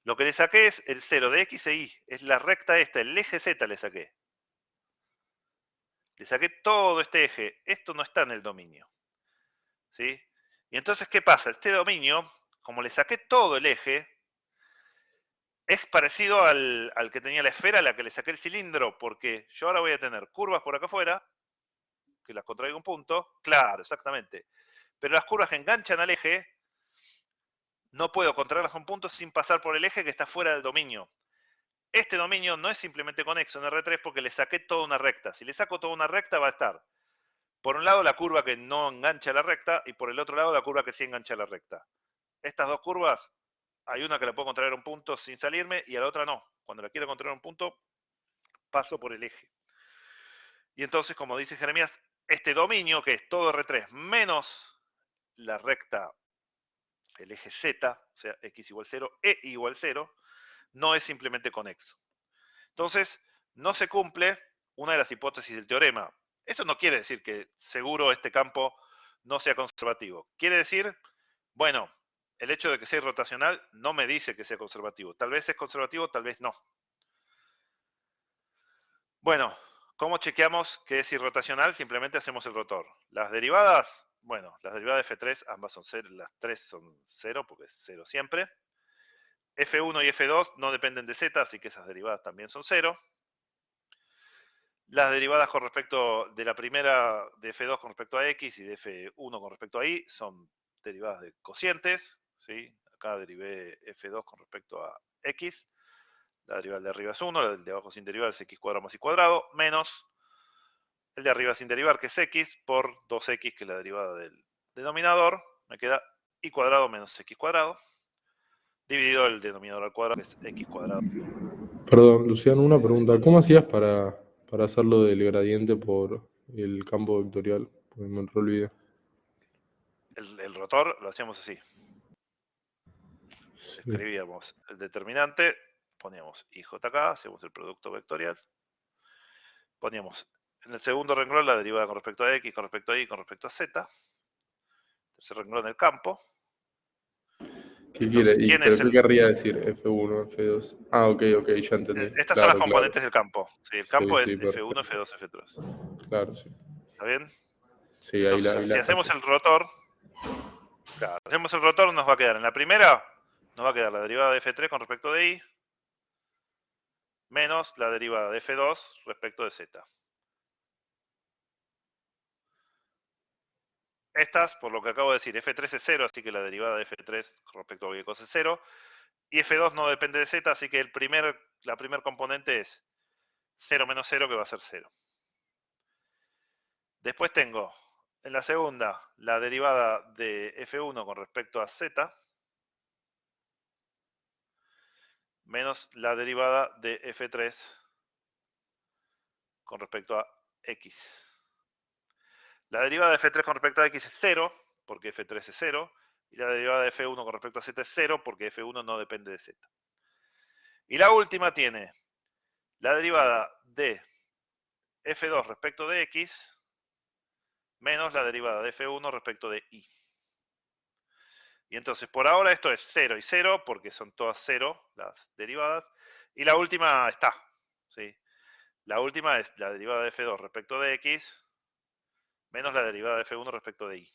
Lo que le saqué es el 0 de X e Y. Es la recta esta, el eje Z le saqué. Le saqué todo este eje. Esto no está en el dominio. ¿Sí? Y entonces, ¿qué pasa? Este dominio, como le saqué todo el eje, es parecido al que tenía la esfera a la que le saqué el cilindro, porque yo ahora voy a tener curvas por acá afuera, que las contraigo un punto. Claro, exactamente. Pero las curvas que enganchan al eje, no puedo contraerlas con puntos sin pasar por el eje que está fuera del dominio. Este dominio no es simplemente conexo en R3 porque le saqué toda una recta. Si le saco toda una recta va a estar, por un lado, la curva que no engancha la recta y por el otro lado la curva que sí engancha la recta. Estas dos curvas, hay una que la puedo contraer a un punto sin salirme y a la otra no. Cuando la quiero contraer a un punto, paso por el eje. Y entonces, como dice Jeremías, este dominio, que es todo R3 menos la recta, el eje Z, o sea, X igual 0, E igual 0, no es simplemente conexo. Entonces, no se cumple una de las hipótesis del teorema. Eso no quiere decir que seguro este campo no sea conservativo. Quiere decir, bueno, el hecho de que sea irrotacional no me dice que sea conservativo. Tal vez es conservativo, tal vez no. Bueno, ¿cómo chequeamos que es irrotacional? Simplemente hacemos el rotor. Las derivadas, bueno, las derivadas de F3, ambas son 0, las tres son 0, porque es 0 siempre. F1 y F2 no dependen de Z, así que esas derivadas también son 0. Las derivadas con respecto de la primera de F2 con respecto a X y de F1 con respecto a Y son derivadas de cocientes, ¿sí? Acá derivé F2 con respecto a X, la derivada de arriba es 1, la de abajo sin derivar es X cuadrado más Y cuadrado, menos el de arriba sin derivar, que es X, por 2X, que es la derivada del denominador, me queda Y cuadrado menos X cuadrado, dividido el denominador al cuadrado, que es X cuadrado. Perdón, Luciano, una pregunta. ¿Cómo hacías para hacerlo del gradiente por el campo vectorial? Porque me olvidé. El rotor lo hacíamos así. Sí. Escribíamos el determinante, poníamos IJK, hacíamos el producto vectorial, poníamos en el segundo renglón la derivada con respecto a X, con respecto a Y, con respecto a Z, tercer renglón el campo. ¿Qué Entonces, quiere? ¿quién ¿Pero es qué el...? querría decir F1, F2? Ah, ok, ya entendí. Estas son las Claro, claro. componentes del campo. Sí, el Sí, campo sí, es F1, perfecto. F2, F3. Claro, sí. ¿Está bien? Sí, ahí Entonces, si la hacemos casa. el rotor, claro, hacemos el rotor, nos va a quedar en la primera, nos va a quedar la derivada de F3 con respecto de Y, menos la derivada de F2 respecto de Z. Estas, por lo que acabo de decir, F3 es 0, así que la derivada de F3 con respecto a Y es 0. Y F2 no depende de Z, así que la primer componente es 0 menos 0, que va a ser 0. Después tengo, en la segunda, la derivada de F1 con respecto a Z, menos la derivada de F3 con respecto a X. La derivada de F3 con respecto a X es 0, porque F3 es 0, y la derivada de F1 con respecto a Z es 0, porque F1 no depende de Z. Y la última tiene la derivada de F2 respecto de X, menos la derivada de F1 respecto de Y. Y entonces, por ahora esto es 0 y 0, porque son todas 0 las derivadas. Y la última está, ¿sí? La última es la derivada de F2 respecto de X, menos la derivada de F1 respecto de Y.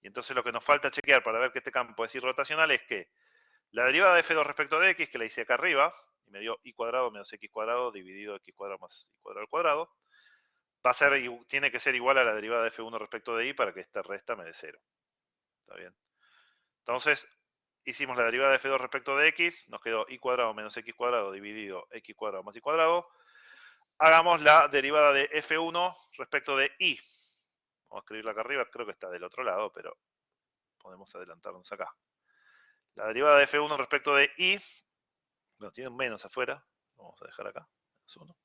Y entonces lo que nos falta chequear para ver que este campo es irrotacional es que la derivada de F2 respecto de X, que la hice acá arriba, y me dio Y cuadrado menos X cuadrado dividido X cuadrado más Y cuadrado al cuadrado, va a ser, tiene que ser igual a la derivada de F1 respecto de Y para que esta resta me dé 0. ¿Está bien? Entonces, hicimos la derivada de F2 respecto de X, nos quedó Y cuadrado menos X cuadrado dividido X cuadrado más Y cuadrado. Hagamos la derivada de F1 respecto de Y. Vamos a escribirla acá arriba, creo que está del otro lado, pero podemos adelantarnos acá. La derivada de F1 respecto de Y, bueno, tiene un menos afuera, vamos a dejar acá, menos 1.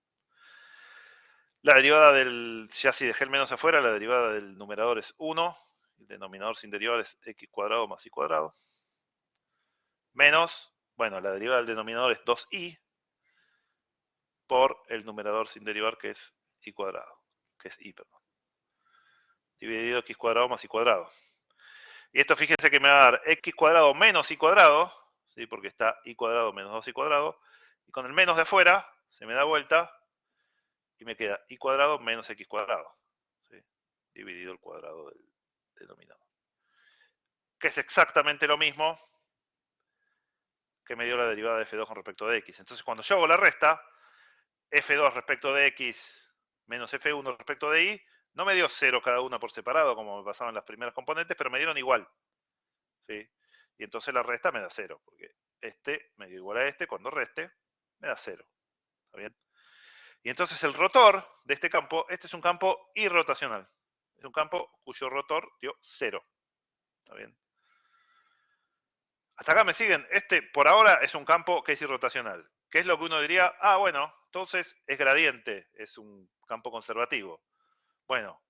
La derivada del, ya si dejé el menos afuera, la derivada del numerador es 1, el denominador sin derivar es X cuadrado más Y cuadrado. menos, bueno, la derivada del denominador es 2i por el numerador sin derivar que es i cuadrado, que es i, perdón, dividido x cuadrado más i cuadrado. Y esto fíjense que me va a dar x cuadrado menos i cuadrado, ¿sí? Porque está i cuadrado menos 2i cuadrado, y con el menos de afuera se me da vuelta y me queda i cuadrado menos x cuadrado, ¿sí? Dividido el cuadrado del denominador. Que es exactamente lo mismo que me dio la derivada de f2 con respecto de x. Entonces cuando yo hago la resta, f2 respecto de x menos f1 respecto de y, no me dio 0 cada una por separado, como me pasaba en las primeras componentes, pero me dieron igual, ¿sí? Y entonces la resta me da 0, porque este me dio igual a este, cuando reste, me da 0. ¿Está bien? Y entonces el rotor de este campo, este es un campo irrotacional. Es un campo cuyo rotor dio 0. ¿Está bien? Hasta acá me siguen. Este, por ahora, es un campo que es irrotacional. ¿Qué es lo que uno diría? Ah, bueno, entonces es gradiente, es un campo conservativo. Bueno,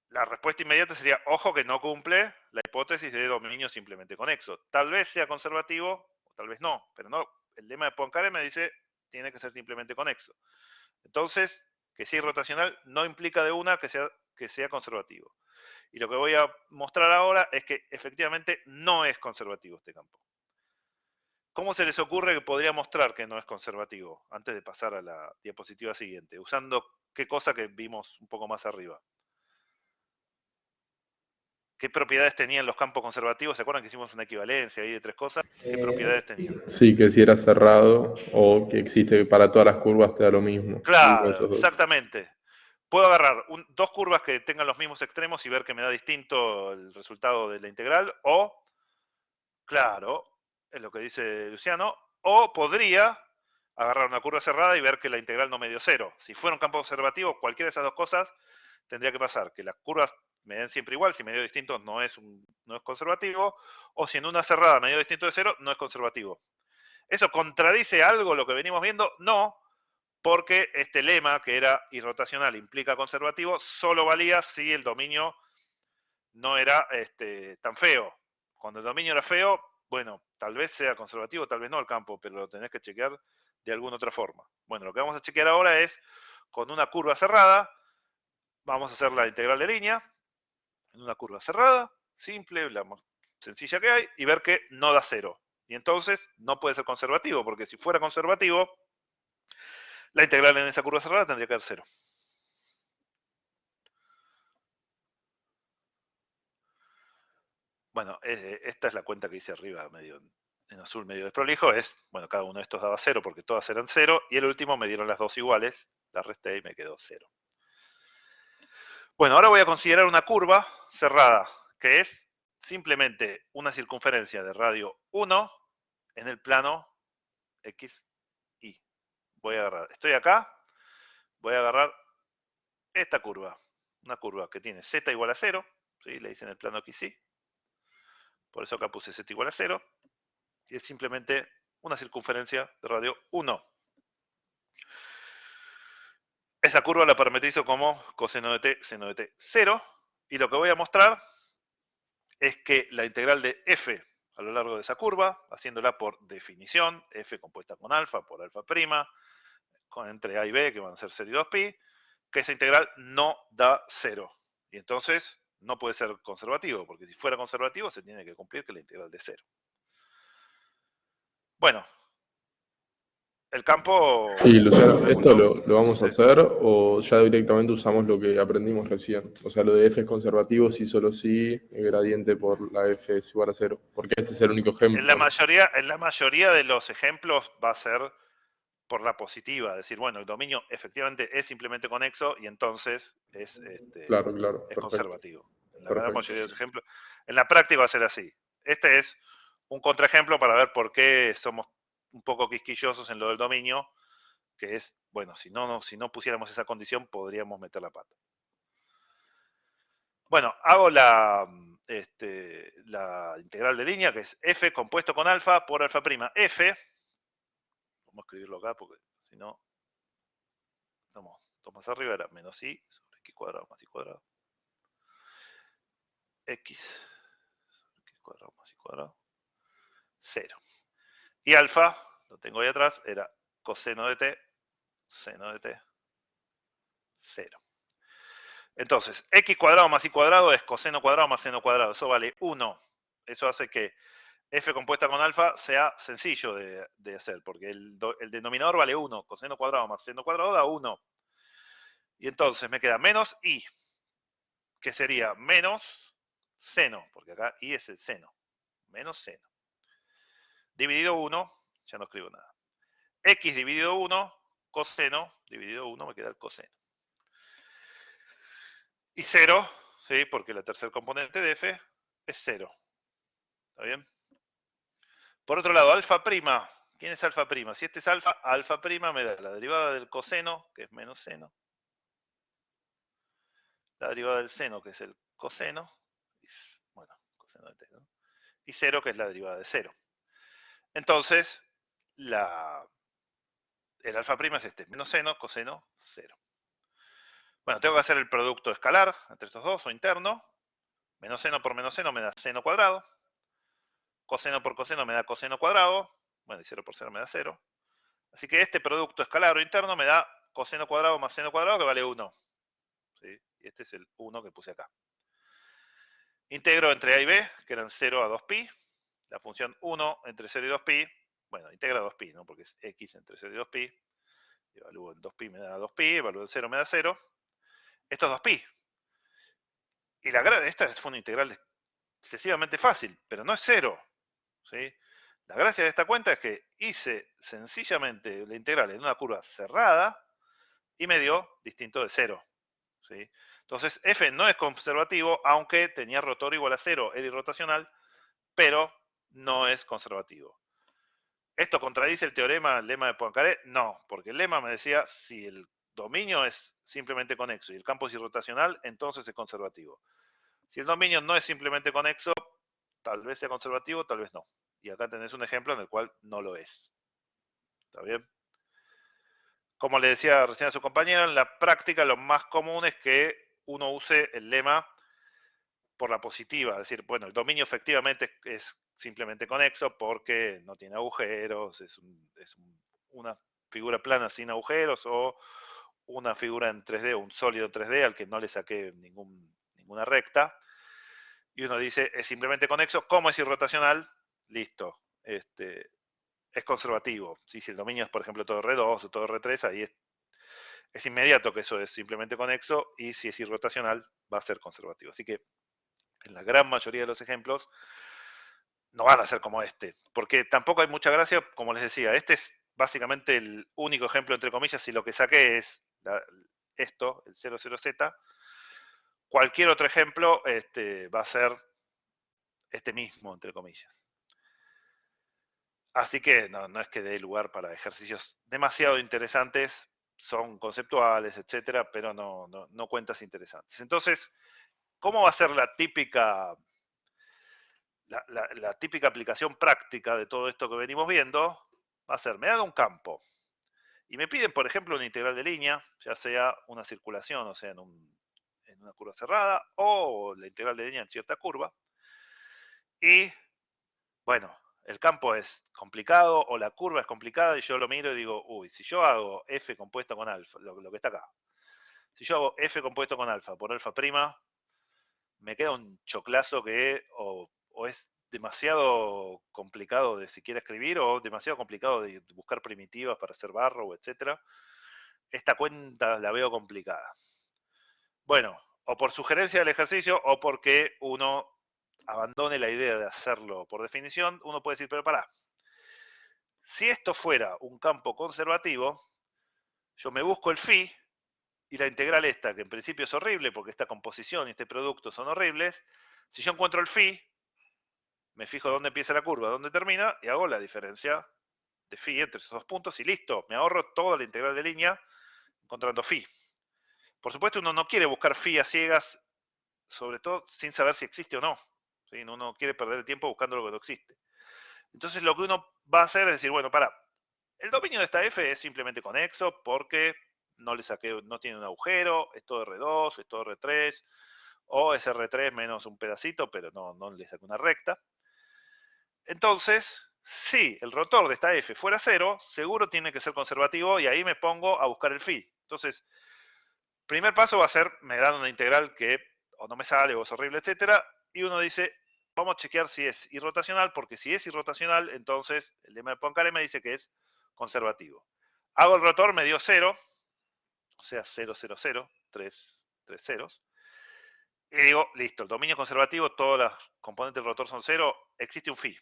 la respuesta inmediata sería, ojo que no cumple la hipótesis de dominio simplemente conexo. Tal vez sea conservativo, o tal vez no, pero no. El lema de Poincaré me dice, tiene que ser simplemente conexo. Entonces, que sea irrotacional no implica de una que sea conservativo. Y lo que voy a mostrar ahora es que efectivamente no es conservativo este campo. ¿Cómo se les ocurre que podría mostrar que no es conservativo? Antes de pasar a la diapositiva siguiente, usando qué cosa que vimos un poco más arriba. ¿Qué propiedades tenían los campos conservativos? ¿Se acuerdan que hicimos una equivalencia ahí de 3 cosas? ¿Qué propiedades tenían? Sí, que si era cerrado o que existe para todas las curvas te da lo mismo. Claro, Esos dos. exactamente. Puedo agarrar dos curvas que tengan los mismos extremos y ver que me da distinto el resultado de la integral, o, claro, es lo que dice Luciano, o podría agarrar una curva cerrada y ver que la integral no me dio 0. Si fuera un campo conservativo, cualquiera de esas dos cosas tendría que pasar, que las curvas me den siempre igual, si me dio distinto no es conservativo, o si en una cerrada me dio distinto de 0, no es conservativo. ¿Eso contradice algo lo que venimos viendo? No, porque este lema, que era irrotacional implica conservativo, solo valía si el dominio no era tan feo. Cuando el dominio era feo, bueno, tal vez sea conservativo, tal vez no el campo, pero lo tenés que chequear de alguna otra forma. Bueno, lo que vamos a chequear ahora es, con una curva cerrada, vamos a hacer la integral de línea, en una curva cerrada, simple, la más sencilla que hay, y ver que no da 0. Y entonces no puede ser conservativo, porque si fuera conservativo, la integral en esa curva cerrada tendría que dar 0. Bueno, esta es la cuenta que hice arriba, medio en azul, medio desprolijo, es, bueno, cada uno de estos daba 0 porque todas eran 0, y el último me dieron las dos iguales, las resté y me quedó 0. Bueno, ahora voy a considerar una curva cerrada, que es simplemente una circunferencia de radio 1 en el plano X, Y. Voy a agarrar, estoy acá, voy a agarrar esta curva, una curva que tiene z igual a 0, ¿sí? Le hice en el plano X, Y. Por eso acá puse z igual a 0, y es simplemente una circunferencia de radio 1. Esa curva la parametrizo como coseno de t, seno de t 0, y lo que voy a mostrar es que la integral de f a lo largo de esa curva, haciéndola por definición, f compuesta con alfa por alfa prima, entre a y b, que van a ser 0 y 2pi, que esa integral no da 0. Y entonces no puede ser conservativo, porque si fuera conservativo se tiene que cumplir que la integral de 0. Bueno, el campo... Y Luciano, ¿esto lo vamos a Sí. hacer o ya directamente usamos lo que aprendimos recién? O sea, lo de f es conservativo, sí, solo sí, el gradiente por la f es igual a 0. Porque este es el único ejemplo. En la mayoría de los ejemplos va a ser por la positiva, decir, bueno, el dominio efectivamente es simplemente conexo y entonces es, Claro, claro, es perfecto. conservativo. En la gran Perfecto. mayoría de los ejemplos. En la práctica va a ser así. Este es un contraejemplo para ver por qué somos un poco quisquillosos en lo del dominio, que es, bueno, si no pusiéramos esa condición, podríamos meter la pata. Bueno, hago la integral de línea, que es f compuesto con alfa por alfa prima. F, vamos a escribirlo acá porque si no, estamos más arriba, era menos i sobre x cuadrado más i cuadrado. X sobre x cuadrado más i cuadrado. 0. Y alfa, lo tengo ahí atrás, era coseno de t, seno de t, 0. Entonces, x cuadrado más y cuadrado es coseno cuadrado más seno cuadrado. Eso vale 1. Eso hace que f compuesta con alfa sea sencillo de hacer, porque el denominador vale 1. Coseno cuadrado más seno cuadrado da 1. Y entonces me queda menos i, que sería menos seno, porque acá i es el seno. Menos seno. Dividido 1, ya no escribo nada. X dividido 1, coseno, dividido 1, me queda el coseno. Y 0, ¿sí? Porque la tercer componente de f es 0. ¿Está bien? Por otro lado, alfa prima. ¿Quién es alfa prima? Si este es alfa, alfa prima me da la derivada del coseno, que es menos seno. La derivada del seno, que es el coseno. Bueno, coseno de t, ¿no? Y 0, que es la derivada de 0. Entonces, el alfa prima es este, menos seno, coseno, 0. Bueno, tengo que hacer el producto escalar entre estos dos, o interno. Menos seno por menos seno me da seno cuadrado. Coseno por coseno me da coseno cuadrado. Bueno, y 0 por 0 me da 0. Así que este producto escalar o interno me da coseno cuadrado más seno cuadrado, que vale 1. ¿Sí? Y este es el 1 que puse acá. Integro entre a y b, que eran 0 a 2pi. La función 1 entre 0 y 2pi. Bueno, integra 2pi, ¿no? Porque es x entre 0 y 2pi. Evalúo en 2pi me da 2pi, evalúo en 0 me da 0. Esto es 2pi. Y esta fue una integral excesivamente fácil, pero no es 0. ¿Sí? La gracia de esta cuenta es que hice sencillamente la integral en una curva cerrada y me dio distinto de 0. ¿Sí? Entonces, f no es conservativo, aunque tenía rotor igual a 0, era irrotacional, pero no es conservativo. ¿Esto contradice el teorema, el lema de Poincaré? No, porque el lema me decía, si el dominio es simplemente conexo y el campo es irrotacional, entonces es conservativo. Si el dominio no es simplemente conexo, tal vez sea conservativo, tal vez no. Y acá tenés un ejemplo en el cual no lo es. ¿Está bien? Como le decía recién a su compañero, en la práctica lo más común es que uno use el lema por la positiva. Es decir, bueno, el dominio efectivamente es simplemente conexo porque no tiene agujeros, es una figura plana sin agujeros o una figura en 3D, un sólido en 3D al que no le saqué ninguna recta. Y uno dice, es simplemente conexo. ¿Cómo es irrotacional? Listo. Es conservativo. Si el dominio es, por ejemplo, todo R2 o todo R3, ahí es inmediato que eso es simplemente conexo, y si es irrotacional, va a ser conservativo. Así que, en la gran mayoría de los ejemplos, no van a ser como este, porque tampoco hay mucha gracia, como les decía, este es básicamente el único ejemplo, entre comillas, si lo que saqué es esto, el 00z. Cualquier otro ejemplo va a ser este mismo, entre comillas. Así que no es que dé lugar para ejercicios demasiado interesantes, son conceptuales, etcétera, pero no cuentas interesantes. Entonces, ¿cómo va a ser la típica aplicación práctica de todo esto que venimos viendo? Va a ser, me dan un campo y me piden, por ejemplo, una integral de línea, ya sea una circulación, o sea, en una curva cerrada, o la integral de línea en cierta curva. Y, bueno, el campo es complicado o la curva es complicada y yo lo miro y digo, uy, si yo hago f compuesto con alfa, lo que está acá, si yo hago f compuesto con alfa por alfa prima, me queda un choclazo que o es demasiado complicado de siquiera escribir o demasiado complicado de buscar primitivas para hacer barro, etcétera. Esta cuenta la veo complicada. Bueno, o por sugerencia del ejercicio o porque uno abandone la idea de hacerlo por definición, uno puede decir, pero pará, si esto fuera un campo conservativo, yo me busco el phi y la integral esta, que en principio es horrible porque esta composición y este producto son horribles, si yo encuentro el phi, me fijo dónde empieza la curva, dónde termina, y hago la diferencia de phi entre esos dos puntos y listo, me ahorro toda la integral de línea encontrando phi. Por supuesto, uno no quiere buscar phi a ciegas, sobre todo sin saber si existe o no. ¿Sí? Uno quiere perder el tiempo buscando lo que no existe. Entonces lo que uno va a hacer es decir, bueno, el dominio de esta f es simplemente conexo porque no tiene un agujero, es todo R2, es todo R3, o es R3 menos un pedacito, pero no le saqué una recta. Entonces, si el rotor de esta f fuera 0, seguro tiene que ser conservativo y ahí me pongo a buscar el phi. Entonces, primer paso va a ser, me dan una integral que o no me sale o es horrible, etcétera, y uno dice, vamos a chequear si es irrotacional, porque si es irrotacional, entonces el lema de Poincaré me dice que es conservativo. Hago el rotor, me dio 0, o sea, 0, 0, 0, 3 ceros. Y digo, listo, el dominio conservativo, todas las componentes del rotor son 0, existe un phi.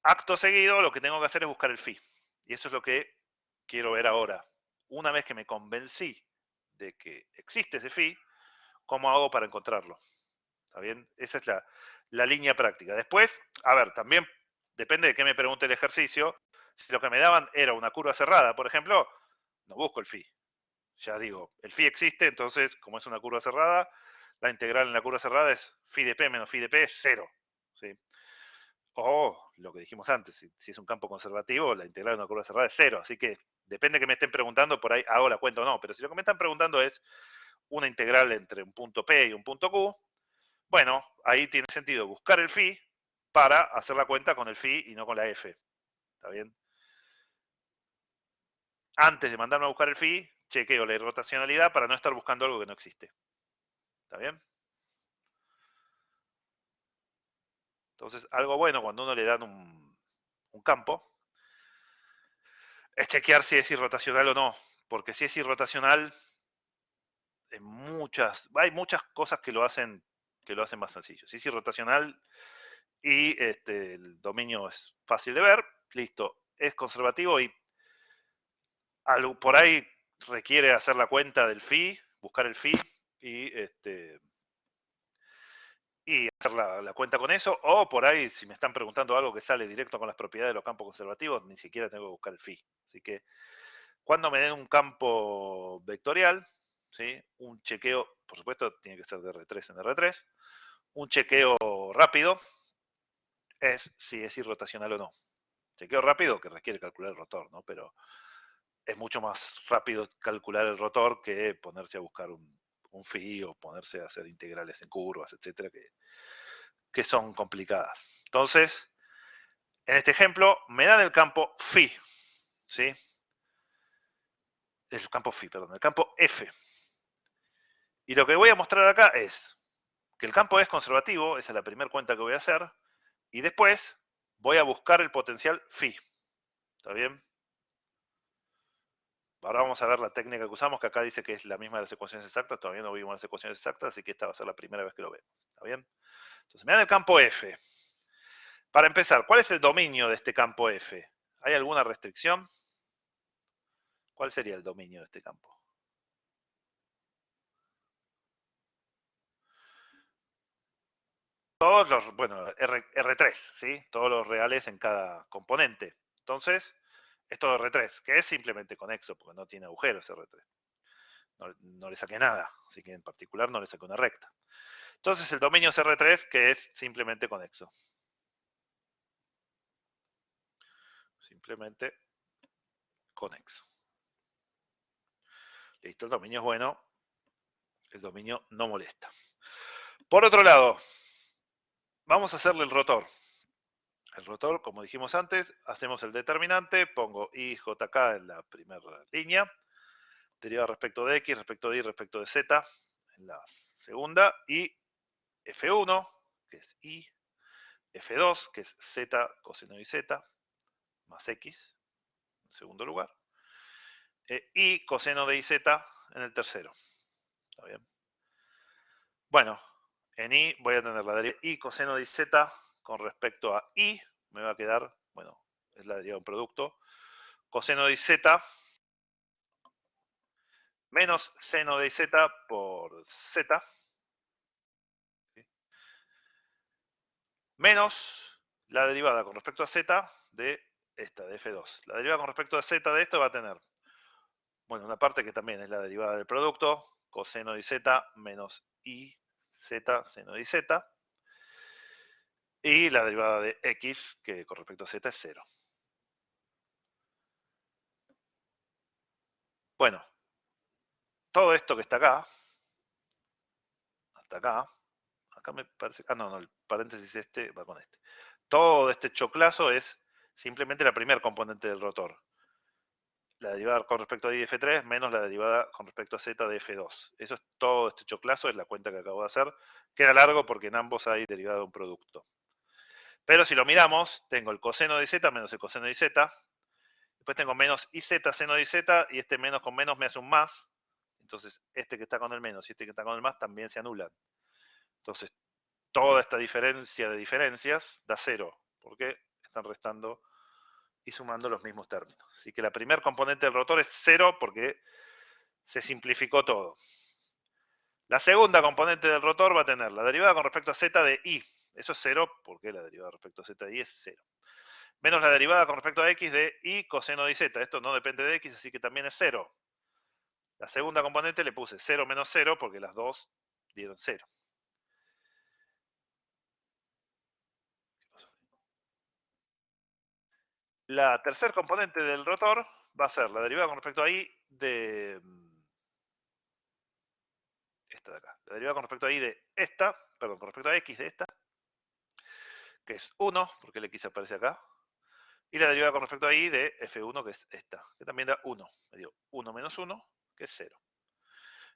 Acto seguido, lo que tengo que hacer es buscar el phi. Y eso es lo que quiero ver ahora. Una vez que me convencí de que existe ese phi, ¿cómo hago para encontrarlo? ¿Está bien? Esa es la línea práctica. Después, a ver, también depende de qué me pregunte el ejercicio. Si lo que me daban era una curva cerrada, por ejemplo, no busco el phi. Ya digo, el phi existe, entonces, como es una curva cerrada, la integral en la curva cerrada es phi de p menos phi de p es 0. ¿Sí? O lo que dijimos antes, si es un campo conservativo, la integral de una curva cerrada es 0. Así que depende de que me estén preguntando, por ahí hago la cuenta o no. Pero si lo que me están preguntando es una integral entre un punto P y un punto Q, bueno, ahí tiene sentido buscar el phi para hacer la cuenta con el phi y no con la f. ¿Está bien? Antes de mandarme a buscar el phi, chequeo la irrotacionalidad para no estar buscando algo que no existe. ¿Está bien? Entonces, algo bueno cuando uno le dan un campo es chequear si es irrotacional o no. Porque si es irrotacional, hay muchas cosas que lo hacen más sencillo. Si es irrotacional y el dominio es fácil de ver, listo, es conservativo y por ahí requiere hacer la cuenta del phi, buscar el phi y hacer la cuenta con eso, o por ahí si me están preguntando algo que sale directo con las propiedades de los campos conservativos, ni siquiera tengo que buscar el phi. Así que cuando me den un campo vectorial, ¿sí? Un chequeo, por supuesto, tiene que ser de R3 en R3, un chequeo rápido es si es irrotacional o no. Chequeo rápido que requiere calcular el rotor, ¿no? Pero es mucho más rápido calcular el rotor que ponerse a buscar un phi o ponerse a hacer integrales en curvas, etcétera, que son complicadas. Entonces, en este ejemplo, me dan el campo phi, ¿sí? El campo phi, perdón, el campo f. Y lo que voy a mostrar acá es que el campo es conservativo, esa es la primera cuenta que voy a hacer, y después voy a buscar el potencial phi. ¿Está bien? Ahora vamos a ver la técnica que usamos, que acá dice que es la misma de las ecuaciones exactas, todavía no vimos las ecuaciones exactas, así que esta va a ser la primera vez que lo vemos. ¿Está bien? Entonces me dan el campo F. Para empezar, ¿cuál es el dominio de este campo F? ¿Hay alguna restricción? ¿Cuál sería el dominio de este campo? Todos los, bueno, R3, ¿sí? Todos los reales en cada componente. Entonces, esto es R3, que es simplemente conexo, porque no tiene agujeros R3. No le saqué nada, así que en particular no le saqué una recta. Entonces el dominio es R3, que es simplemente conexo. Simplemente conexo. Listo, el dominio es bueno, el dominio no molesta. Por otro lado, vamos a hacerle el rotor. El rotor, como dijimos antes, hacemos el determinante, pongo IJK en la primera línea, derivada respecto de X, respecto de Y, respecto de Z en la segunda, y F1, que es Y, F2, que es Z coseno de Z, más X, en segundo lugar, y coseno de IZ en el tercero. ¿Está bien? Bueno, en Y voy a tener la deriva Y coseno de IZ con respecto a Y, me va a quedar, bueno, es la deriva de un producto, coseno de IZ menos seno de IZ por Z, ¿sí? Menos la derivada con respecto a Z de esta, de F2. La derivada con respecto a Z de esto va a tener, bueno, una parte que también es la derivada del producto, coseno de Z menos I Z seno de Z, y la derivada de X, que con respecto a Z es 0. Bueno, todo esto que está acá, hasta acá me parece, no, el paréntesis este va con este. todo este choclazo es simplemente la primera componente del rotor. La derivada con respecto a I de F3 menos la derivada con respecto a Z de F2. Eso es todo este choclazo, es la cuenta que acabo de hacer. Queda largo porque en ambos hay derivada de un producto. Pero si lo miramos, tengo el coseno de Z menos el coseno de Z. Después tengo menos IZ seno de Z y este menos con menos me hace un más. Entonces este que está con el menos y este que está con el más también se anulan. Entonces toda esta diferencia de diferencias da 0, porque están restando y sumando los mismos términos. Así que la primer componente del rotor es 0 porque se simplificó todo. La segunda componente del rotor va a tener la derivada con respecto a Z de I. Eso es 0 porque la derivada respecto a Z de I es 0. Menos la derivada con respecto a X de I coseno de Z. Esto no depende de X, así que también es 0. La segunda componente le puse 0 menos 0 porque las dos dieron 0. La tercer componente del rotor va a ser la derivada con respecto a I de esta de acá. La derivada con respecto a I de esta, perdón, con respecto a X de esta, que es 1, porque el X aparece acá. Y la derivada con respecto a I de F1, que es esta, que también da 1. Me dio 1 menos 1, que es 0.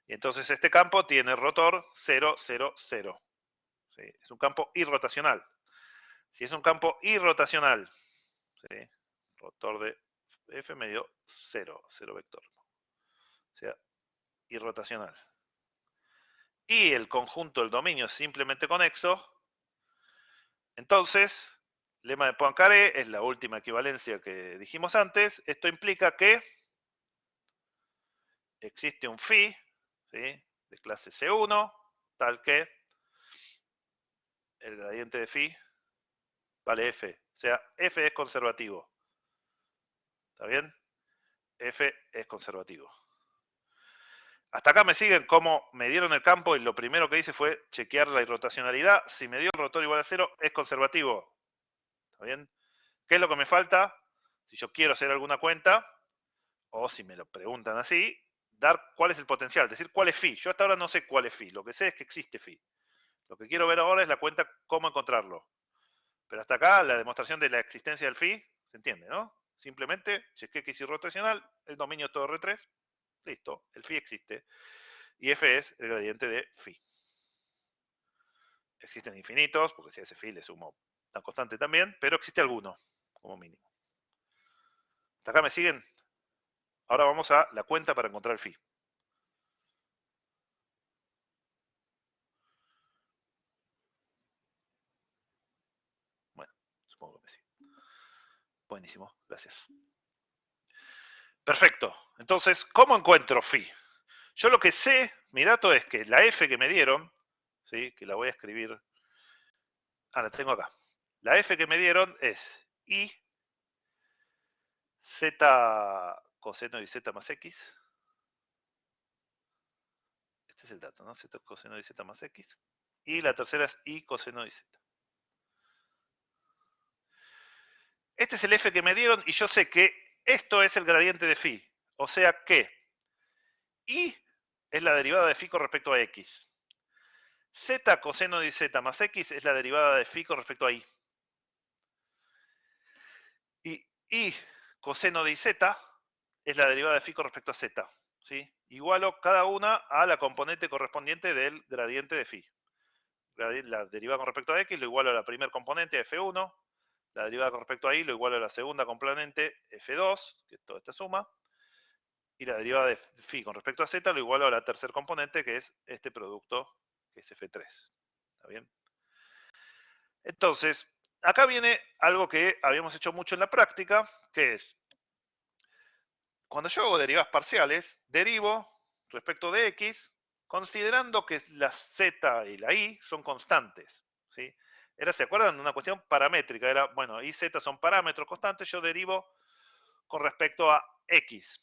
Y entonces este campo tiene rotor 0, 0, 0. ¿Sí? Es un campo irrotacional. Si es un campo irrotacional, ¿sí? Rotor de F me dio 0, 0 vector. O sea, irrotacional. Y el conjunto del dominio es simplemente conexo. Entonces, lema de Poincaré es la última equivalencia que dijimos antes. Esto implica que existe un phi, ¿sí?, de clase C1, tal que el gradiente de phi vale F. O sea, F es conservativo. ¿Está bien? F es conservativo. Hasta acá me siguen cómo me dieron el campo y lo primero que hice fue chequear la irrotacionalidad. Si me dio el rotor igual a 0, es conservativo. ¿Está bien? ¿Qué es lo que me falta? Si yo quiero hacer alguna cuenta, o si me lo preguntan así, dar cuál es el potencial, decir cuál es phi. Yo hasta ahora no sé cuál es phi. Lo que sé es que existe phi. Lo que quiero ver ahora es la cuenta, cómo encontrarlo. Pero hasta acá la demostración de la existencia del phi se entiende, ¿no? Simplemente chequeé que es irrotacional, el dominio es todo R3, listo, el phi existe. Y F es el gradiente de phi. Existen infinitos, porque si a ese phi le sumo tan constante también, pero existe alguno, como mínimo. ¿Hasta acá me siguen? Ahora vamos a la cuenta para encontrar el phi. Bueno, supongo que me siguen. Buenísimo, gracias. Perfecto. Entonces, ¿cómo encuentro phi? Yo lo que sé, mi dato es que la f que me dieron, ¿sí?, que la voy a escribir. La tengo acá. La f que me dieron es I z coseno de z más x. Este es el dato, ¿no? Z coseno de z más x. Y la tercera es I coseno de z. Este es el f que me dieron y yo sé que esto es el gradiente de phi. O sea que I es la derivada de phi con respecto a x. Z coseno de z más x es la derivada de phi con respecto a I. Y I coseno de z es la derivada de phi con respecto a z. ¿Sí? Igualo cada una a la componente correspondiente del gradiente de phi. La derivada con respecto a x lo igualo a la primera componente, f1. La derivada con respecto a y lo igualo a la segunda componente, f2, que es toda esta suma. Y la derivada de phi con respecto a z lo igualo a la tercera componente, que es este producto, que es f3. ¿Está bien? Entonces, acá viene algo que habíamos hecho mucho en la práctica, que es, cuando yo hago derivadas parciales, derivo respecto de x, considerando que las z y la y son constantes, ¿sí? ¿Se acuerdan de una cuestión paramétrica? Era, bueno, y z son parámetros constantes, yo derivo con respecto a x.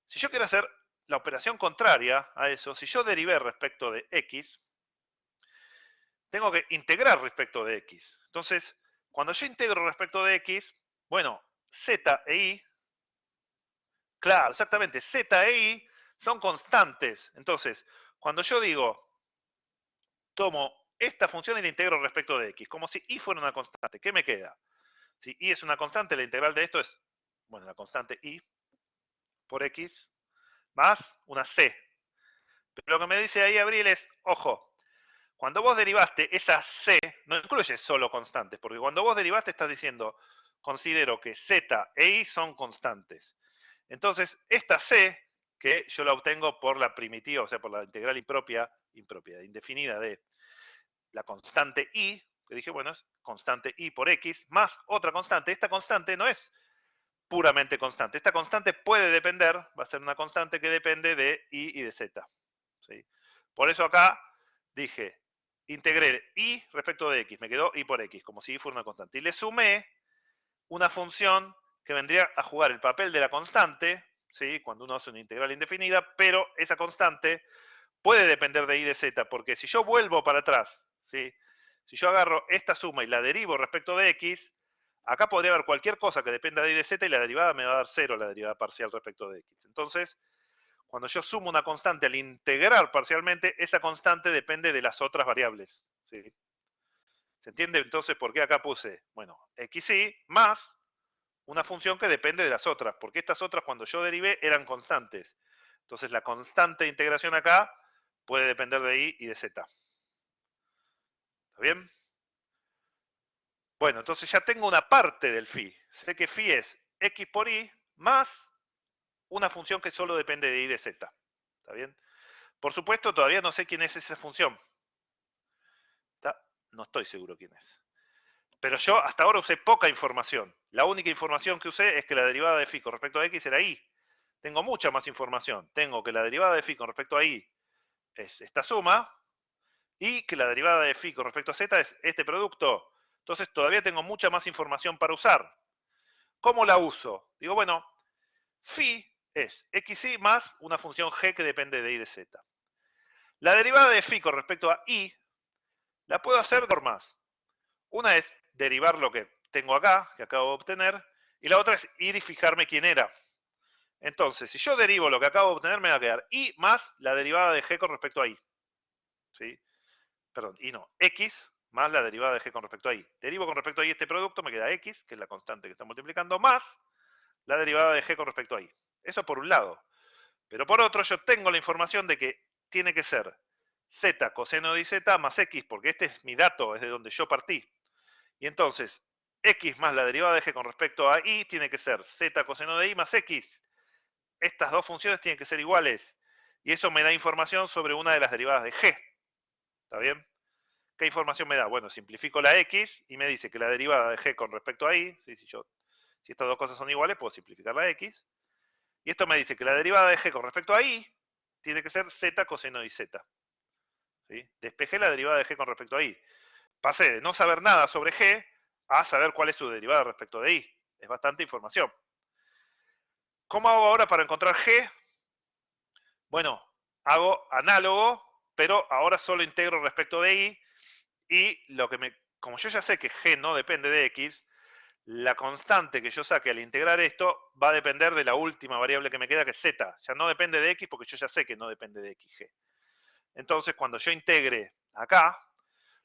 Si yo quiero hacer la operación contraria a eso, si yo derivé respecto de x, tengo que integrar respecto de x. Entonces, cuando yo integro respecto de x, bueno, z e y, claro, exactamente, z e y son constantes. Entonces, cuando yo digo, tomo esta función y la integro respecto de x, como si y fuera una constante. ¿Qué me queda? Si y es una constante, la integral de esto es, bueno, la constante y por x más una c. Pero lo que me dice ahí Abril es, ojo, cuando vos derivaste esa c, no incluye solo constantes, porque cuando vos derivaste estás diciendo, considero que z e i son constantes. Entonces, esta c, que yo la obtengo por la primitiva, o sea, por la integral impropia, indefinida de la constante i, que dije, bueno, es constante i por x, más otra constante. Esta constante no es puramente constante. Esta constante puede depender, va a ser una constante que depende de i y de z. ¿Sí? Por eso acá dije, integré i respecto de x, me quedó i por x, como si i fuera una constante. Y le sumé una función que vendría a jugar el papel de la constante, ¿sí? Cuando uno hace una integral indefinida, pero esa constante puede depender de i de z, porque si yo vuelvo para atrás, ¿sí? Si yo agarro esta suma y la derivo respecto de x, acá podría haber cualquier cosa que dependa de i de z y la derivada me va a dar 0, la derivada parcial respecto de x. Entonces, cuando yo sumo una constante al integrar parcialmente, esa constante depende de las otras variables. ¿Sí? ¿Se entiende entonces por qué acá puse, bueno, xy más una función que depende de las otras? Porque estas otras cuando yo derivé eran constantes. Entonces la constante de integración acá puede depender de i y de z. ¿Está bien? Bueno, entonces ya tengo una parte del phi. Sé que phi es x por i más una función que solo depende de i de z. ¿Está bien? Por supuesto, todavía no sé quién es esa función. ¿Está? No estoy seguro quién es. Pero yo hasta ahora usé poca información. La única información que usé es que la derivada de phi con respecto a x era i. Tengo mucha más información. Tengo que la derivada de phi con respecto a i es esta suma y que la derivada de phi con respecto a z es este producto. Entonces todavía tengo mucha más información para usar. ¿Cómo la uso? Digo, bueno, phi es xy más una función g que depende de i de z. La derivada de phi con respecto a i la puedo hacer de formas. Una es derivar lo que tengo acá, que acabo de obtener, y la otra es ir y fijarme quién era. Entonces, si yo derivo lo que acabo de obtener, me va a quedar i más la derivada de g con respecto a i. ¿Sí? Perdón, i no, x más la derivada de g con respecto a i. Derivo con respecto a i este producto, me queda x, que es la constante que está multiplicando, más la derivada de g con respecto a i. Eso por un lado. Pero por otro, yo tengo la información de que tiene que ser z coseno de iz más x, porque este es mi dato, es de donde yo partí. Y entonces, x más la derivada de g con respecto a i tiene que ser z coseno de i más x. Estas dos funciones tienen que ser iguales. Y eso me da información sobre una de las derivadas de g. ¿Está bien? ¿Qué información me da? Bueno, simplifico la x y me dice que la derivada de g con respecto a i, si estas dos cosas son iguales, puedo simplificar la x. Y esto me dice que la derivada de g con respecto a i tiene que ser z coseno de z. ¿Sí? Despejé la derivada de g con respecto a i. Pasé de no saber nada sobre g a saber cuál es su derivada respecto de i. Es bastante información. ¿Cómo hago ahora para encontrar g? Bueno, hago análogo, pero ahora solo integro respecto de i. Y como yo ya sé que g no depende de x, la constante que yo saque al integrar esto va a depender de la última variable que me queda, que es z. Ya no depende de x porque yo ya sé que no depende de xg. Entonces, cuando yo integre acá,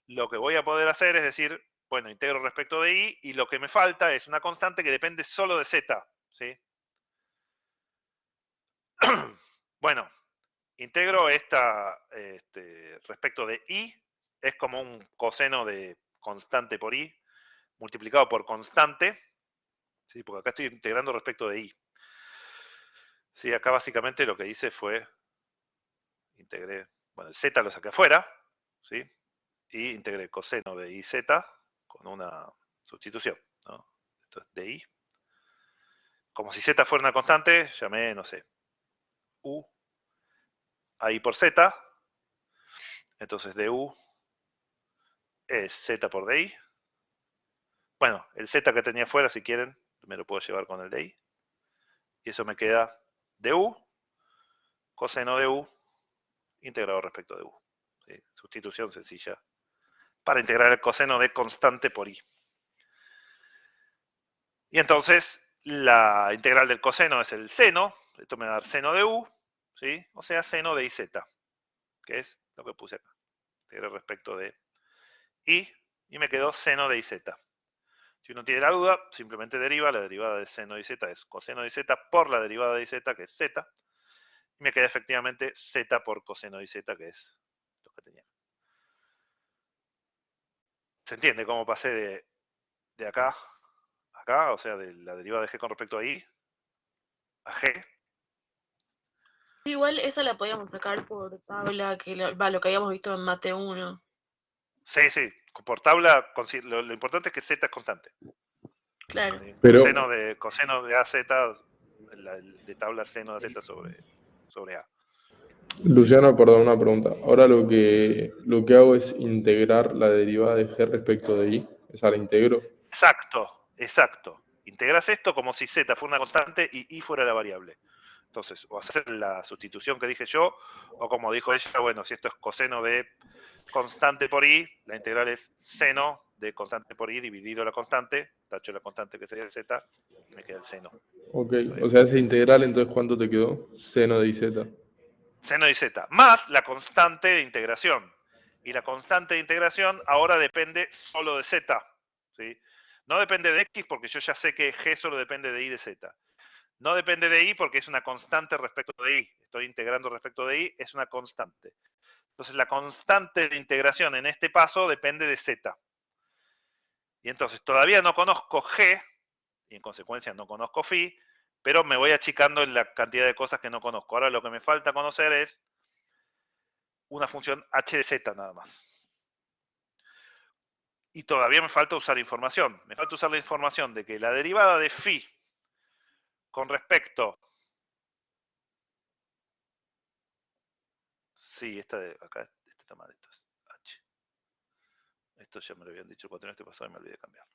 lo que voy a poder hacer es decir, bueno, integro respecto de i y lo que me falta es una constante que depende solo de z. ¿Sí? Bueno, integro esta respecto de i, es como un coseno de constante por i, multiplicado por constante, ¿sí? Porque acá estoy integrando respecto de i. Sí, acá básicamente lo que hice fue, integré, bueno, el z lo saqué afuera, ¿sí? Y integré coseno de iz con una sustitución, ¿no? Esto es de i. Como si z fuera una constante, llamé, no sé, u a i por z. Entonces du es z por di. Bueno, el z que tenía afuera, si quieren, me lo puedo llevar con el di. Y eso me queda du, coseno de u, integrado respecto de u. ¿Sí? Sustitución sencilla para integrar el coseno de constante por i. Y entonces, la integral del coseno es el seno. Esto me va a dar seno de u, ¿sí? O sea, seno de iz, que es lo que puse acá. Integré respecto de y me quedó seno de iz. Si uno tiene la duda, simplemente deriva. La derivada de seno de iz es coseno de iz por la derivada de iz, que es z. Y me queda efectivamente z por coseno de iz, que es lo que tenía. ¿Se entiende cómo pasé de acá a acá? O sea, de la derivada de g con respecto a y a g. Igual esa la podíamos sacar por tabla, lo que habíamos visto en Mate 1. Sí, sí. Por tabla, lo importante es que z es constante. Claro. ¿Sí? Pero- Coseno de AZ, de tabla seno de z sobre A. Luciano, perdón, una pregunta. Ahora lo que hago es integrar la derivada de g respecto de y. Esa la integro. Exacto, exacto. Integras esto como si z fuera una constante y fuera la variable. Entonces, o hacer la sustitución que dije yo, o como dijo ella, bueno, si esto es coseno de constante por y, la integral es seno de constante por y dividido la constante, tacho la constante que sería el z, y me queda el seno. Ok, o sea, esa integral, entonces, ¿cuánto te quedó? Seno de iz. Seno de z, más la constante de integración. Y la constante de integración ahora depende solo de z. ¿Sí? No depende de x porque yo ya sé que g solo depende de y de z. No depende de y porque es una constante respecto de y. Estoy integrando respecto de y, es una constante. Entonces la constante de integración en este paso depende de z. Y entonces todavía no conozco g, y en consecuencia no conozco phi, pero me voy achicando en la cantidad de cosas que no conozco. Ahora lo que me falta conocer es una función h de z nada más. Y todavía me falta usar información. Me falta usar la información de que la derivada de phi con respecto... Sí, esta de acá, este está mal, esto es h. Esto ya me lo habían dicho el cuatrimestre pasado y me olvidé de cambiarlo.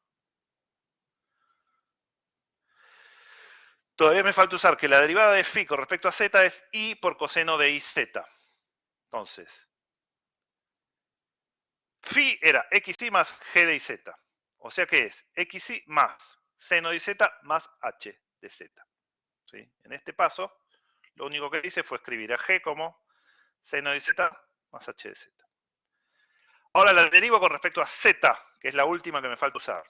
Todavía me falta usar que la derivada de phi con respecto a z es y por coseno de iz. Entonces, phi era xy más g de iz. O sea que es xy más seno de iz más h de z. ¿Sí? En este paso, lo único que hice fue escribir a g como seno de z más h de z. Ahora la derivo con respecto a z, que es la última que me falta usar.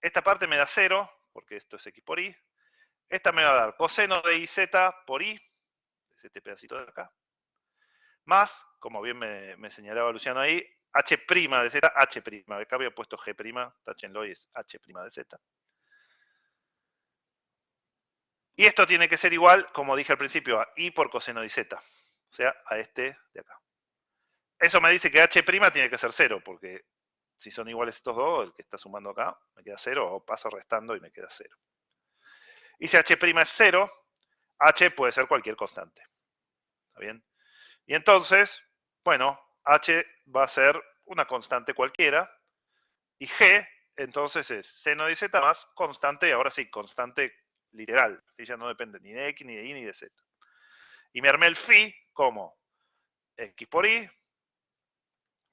Esta parte me da 0, porque esto es x por y. Esta me va a dar coseno de iz por y, es este pedacito de acá, más, como bien me señalaba Luciano ahí, h' de z, h', acá había puesto g', táchenlo y es h' de z. Y esto tiene que ser igual, como dije al principio, a y por coseno de z, o sea, a este de acá. Eso me dice que h' tiene que ser 0, porque si son iguales estos dos, el que está sumando acá, me queda 0, o paso restando y me queda 0. Y si h' es 0, h puede ser cualquier constante. ¿Está bien? Y entonces, bueno, h va a ser una constante cualquiera, y g, entonces es seno de z más constante, ahora sí, constante literal, ¿sí? Ya no depende ni de x, ni de y, ni de z. Y me armé el phi como x por y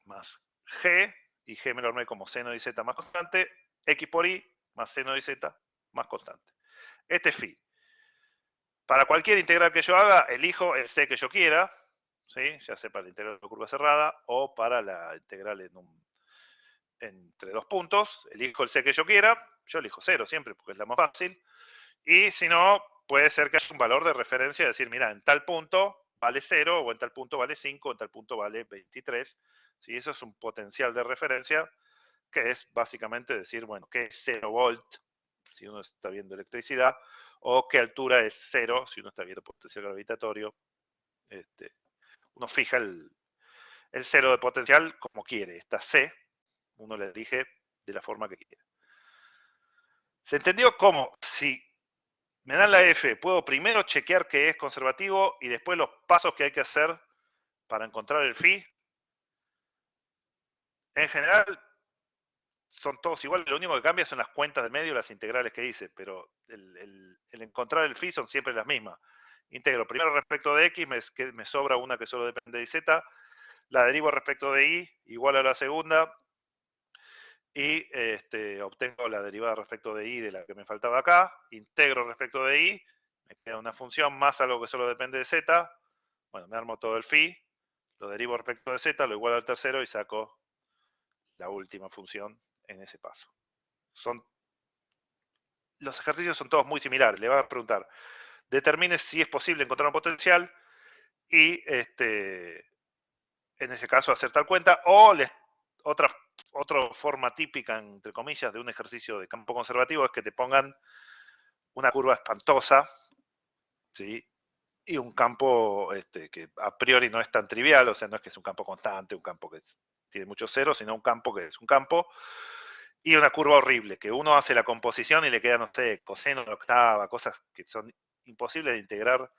más g, y g me lo armé como seno de z más constante, x por y más seno de z más constante. Este es phi. Para cualquier integral que yo haga, elijo el c que yo quiera, ¿sí? Ya sea para la integral de curva cerrada o para la integral entre dos puntos. Elijo el c que yo quiera, yo elijo 0 siempre porque es la más fácil. Y si no, puede ser que haya un valor de referencia, decir, mira, en tal punto vale 0, o en tal punto vale 5, o en tal punto vale 23. ¿Sí? Eso es un potencial de referencia, que es básicamente decir, bueno, ¿qué es 0 volt? Si uno está viendo electricidad, o qué altura es 0, si uno está viendo potencial gravitatorio. Uno fija el 0 de potencial como quiere. Esta C, uno le elige de la forma que quiere. ¿Se entendió cómo? Si me dan la F, puedo primero chequear que es conservativo y después los pasos que hay que hacer para encontrar el phi. En general, son todos iguales, lo único que cambia son las cuentas de medio, las integrales que hice, pero el encontrar el phi son siempre las mismas. Integro primero respecto de x, me sobra una que solo depende de z, la derivo respecto de y, igual a la segunda, y obtengo la derivada respecto de y de la que me faltaba acá, integro respecto de y, me queda una función más algo que solo depende de z, bueno, me armo todo el phi, lo derivo respecto de z, lo igualo al tercero y saco la última función en ese paso. Los ejercicios son todos muy similares. Le van a preguntar, determine si es posible encontrar un potencial y en ese caso hacer tal cuenta, o otra forma típica, entre comillas, de un ejercicio de campo conservativo es que te pongan una curva espantosa, ¿sí? Y un campo que a priori no es tan trivial, o sea, no es que es un campo constante, un campo que tiene muchos ceros, sino un campo que es un campo, y una curva horrible, que uno hace la composición y le queda, no sé, coseno de octava, cosas que son imposibles de integrar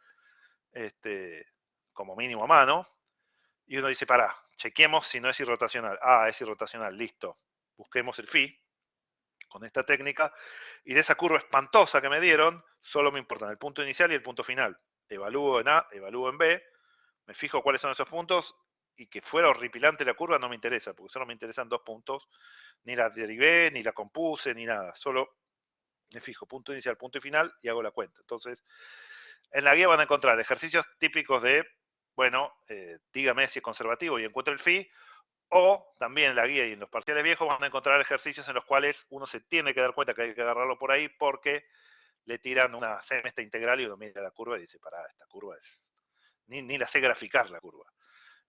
como mínimo a mano, y uno dice, pará, chequeemos si no es irrotacional. Ah, es irrotacional, listo. Busquemos el phi con esta técnica, y de esa curva espantosa que me dieron, solo me importan el punto inicial y el punto final. Evalúo en A, evalúo en B, me fijo cuáles son esos puntos, y que fuera horripilante la curva no me interesa, porque solo me interesan 2 puntos, ni la derivé, ni la compuse, ni nada, solo me fijo punto inicial, punto final, y hago la cuenta. Entonces, en la guía van a encontrar ejercicios típicos de, bueno, dígame si es conservativo y encuentro el phi, o también en la guía y en los parciales viejos van a encontrar ejercicios en los cuales uno se tiene que dar cuenta que hay que agarrarlo por ahí porque le tiran una semesta integral y uno mira la curva y dice, pará, esta curva es... Ni la sé graficar la curva.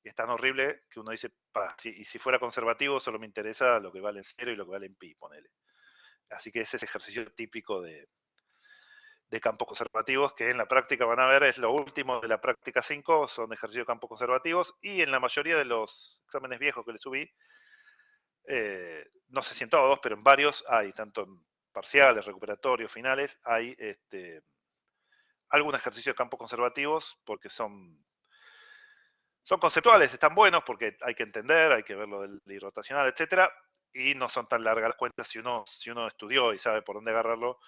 Y es tan horrible que uno dice, pará, y si fuera conservativo solo me interesa lo que vale en 0 y lo que vale en pi, ponele. Así que ese es ejercicio típico de campos conservativos, que en la práctica van a ver, es lo último de la práctica 5, son ejercicios de campos conservativos, y en la mayoría de los exámenes viejos que le subí, no sé si en todos, pero en varios hay, tanto en parciales, recuperatorios, finales, hay algún ejercicio de campos conservativos, porque son conceptuales, están buenos, porque hay que entender, hay que ver lo del irrotacional, etcétera, y no son tan largas las cuentas. Si uno estudió y sabe por dónde agarrarlo,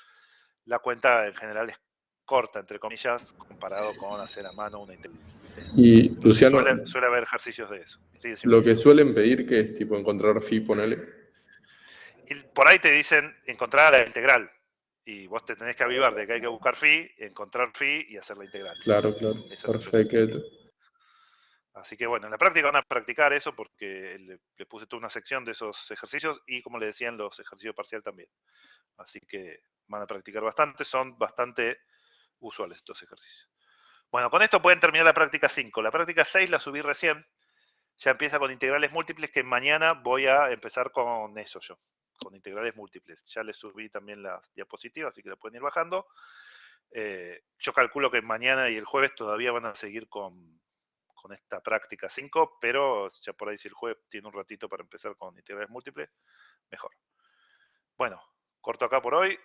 la cuenta en general es corta, entre comillas, comparado con hacer a mano una integral. Y Luciano, Suele haber ejercicios de eso. Sí, decime. lo que suelen pedir que es tipo encontrar phi, ponele. Y por ahí te dicen encontrar la integral. Y vos te tenés que avivar de que hay que buscar phi, encontrar phi y hacer la integral. Claro, claro. Eso es lo que Perfecto. Así que bueno, en la práctica van a practicar eso porque le puse toda una sección de esos ejercicios y como le decían, los ejercicios parcial también. Así que van a practicar bastante, son bastante usuales estos ejercicios. Bueno, con esto pueden terminar la práctica 5. La práctica 6 la subí recién. Ya empieza con integrales múltiples, que mañana voy a empezar con eso yo, con integrales múltiples. Ya les subí también las diapositivas, así que la pueden ir bajando. Yo calculo que mañana y el jueves todavía van a seguir con esta práctica 5, pero ya por ahí si el jueves tiene un ratito para empezar con integrales múltiples, mejor. Bueno, corto acá por hoy.